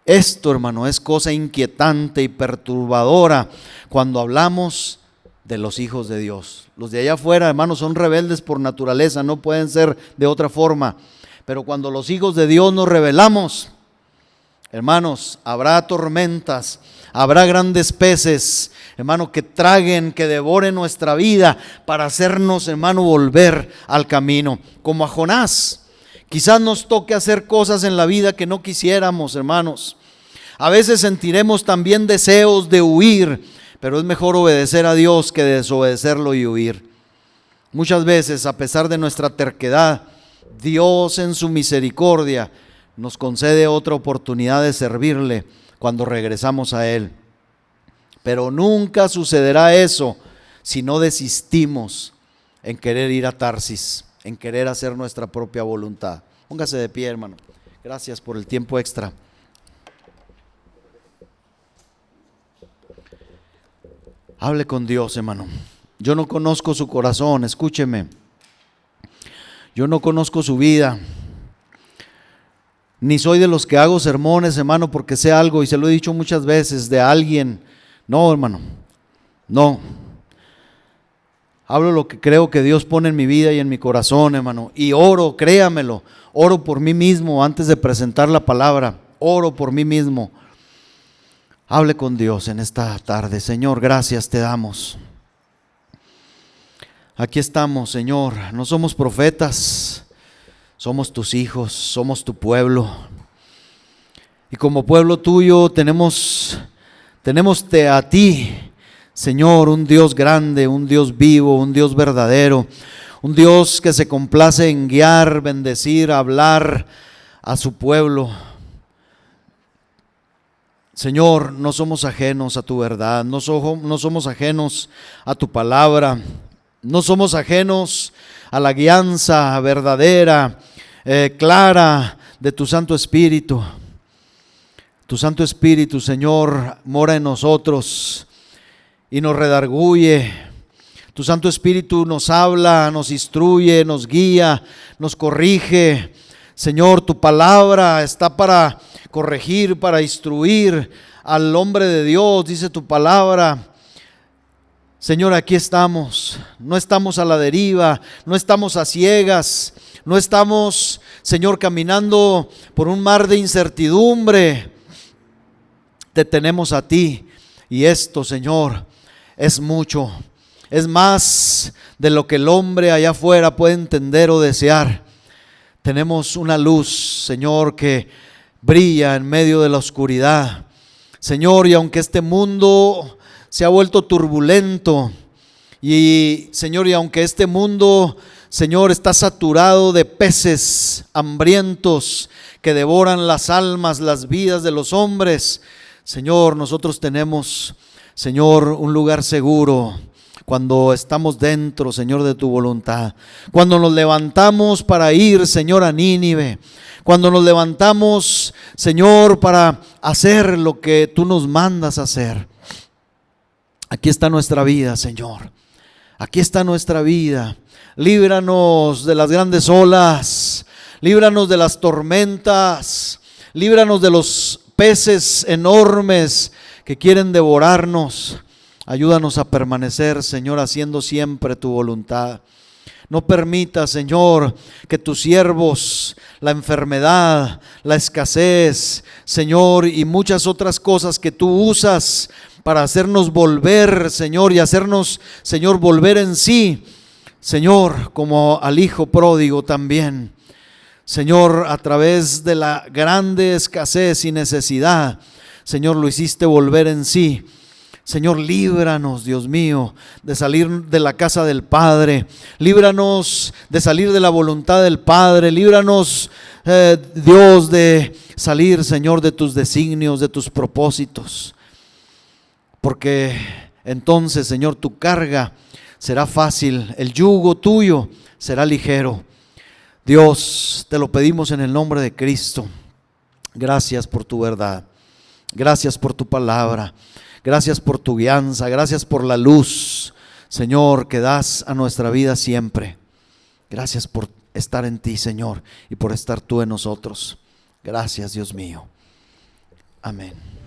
Esto, hermano, es cosa inquietante y perturbadora cuando hablamos de los hijos de Dios. Los de allá afuera, hermanos, son rebeldes por naturaleza, no pueden ser de otra forma. Pero cuando los hijos de Dios nos rebelamos, hermanos, habrá tormentas, habrá grandes peces, hermano, que traguen, que devoren nuestra vida para hacernos, hermano, volver al camino. Como a Jonás. Quizás nos toque hacer cosas en la vida que no quisiéramos, hermanos. A veces sentiremos también deseos de huir, pero es mejor obedecer a Dios que desobedecerlo y huir. Muchas veces, a pesar de nuestra terquedad, Dios en su misericordia nos concede otra oportunidad de servirle cuando regresamos a Él. Pero nunca sucederá eso si no desistimos en querer ir a Tarsis, en querer hacer nuestra propia voluntad. Póngase de pie, hermano. Gracias por el tiempo extra. Hable con Dios, hermano. Yo no conozco su corazón, escúcheme. Yo no conozco su vida. Ni soy de los que hago sermones, hermano, porque sé algo, y se lo he dicho muchas veces, de alguien. No, hermano, no. Hablo lo que creo que Dios pone en mi vida y en mi corazón, hermano. Y oro, créamelo, oro por mí mismo antes de presentar la palabra. Oro por mí mismo. Hable con Dios en esta tarde. Señor, gracias te damos. Aquí estamos, Señor. No somos profetas, Somos tus hijos, somos tu pueblo. Y como pueblo tuyo tenemos a ti, Señor, un Dios grande, un Dios vivo, un Dios verdadero, un Dios que se complace en guiar, bendecir, hablar a su pueblo. Señor, no somos ajenos a tu verdad, no somos ajenos a tu palabra, no somos ajenos a la guianza verdadera, clara de tu Santo Espíritu. Tu Santo Espíritu, Señor, mora en nosotros y nos redarguye. Tu Santo Espíritu nos habla, nos instruye, nos guía, nos corrige. Señor, tu palabra está para corregir, para instruir al hombre de Dios, dice tu palabra. Señor, aquí estamos, no estamos a la deriva, no estamos a ciegas, no estamos, Señor, caminando por un mar de incertidumbre. Te tenemos a ti y esto, Señor, es mucho, es más de lo que el hombre allá afuera puede entender o desear. Tenemos una luz, Señor, que brilla en medio de la oscuridad. Señor, y aunque este mundo se ha vuelto turbulento, y Señor, y aunque este mundo, Señor, está saturado de peces hambrientos que devoran las almas, las vidas de los hombres, Señor, nosotros tenemos, Señor, un lugar seguro cuando estamos dentro, Señor, de tu voluntad. Cuando nos levantamos para ir, Señor, a Nínive. Cuando nos levantamos, Señor, para hacer lo que tú nos mandas hacer. Aquí está nuestra vida, Señor. Aquí está nuestra vida. Líbranos de las grandes olas. Líbranos de las tormentas. Líbranos de los peces enormes que quieren devorarnos. Ayúdanos a permanecer, Señor, haciendo siempre tu voluntad. No permita, Señor, que tus siervos, la enfermedad, la escasez, Señor, y muchas otras cosas que tú usas para hacernos volver, Señor, y hacernos, Señor, volver en sí, Señor, como al hijo pródigo también. Señor, a través de la grande escasez y necesidad, Señor, lo hiciste volver en sí. Señor, líbranos, Dios mío, de salir de la casa del Padre. Líbranos de salir de la voluntad del Padre. Líbranos, Dios, de salir, Señor, de tus designios, de tus propósitos. Porque entonces, Señor, tu carga será fácil, el yugo tuyo será ligero. Dios, te lo pedimos en el nombre de Cristo. Gracias por tu verdad. Gracias por tu palabra. Gracias por tu guianza, gracias por la luz, Señor, que das a nuestra vida siempre. Gracias por estar en ti, Señor, y por estar tú en nosotros. Gracias, Dios mío. Amén.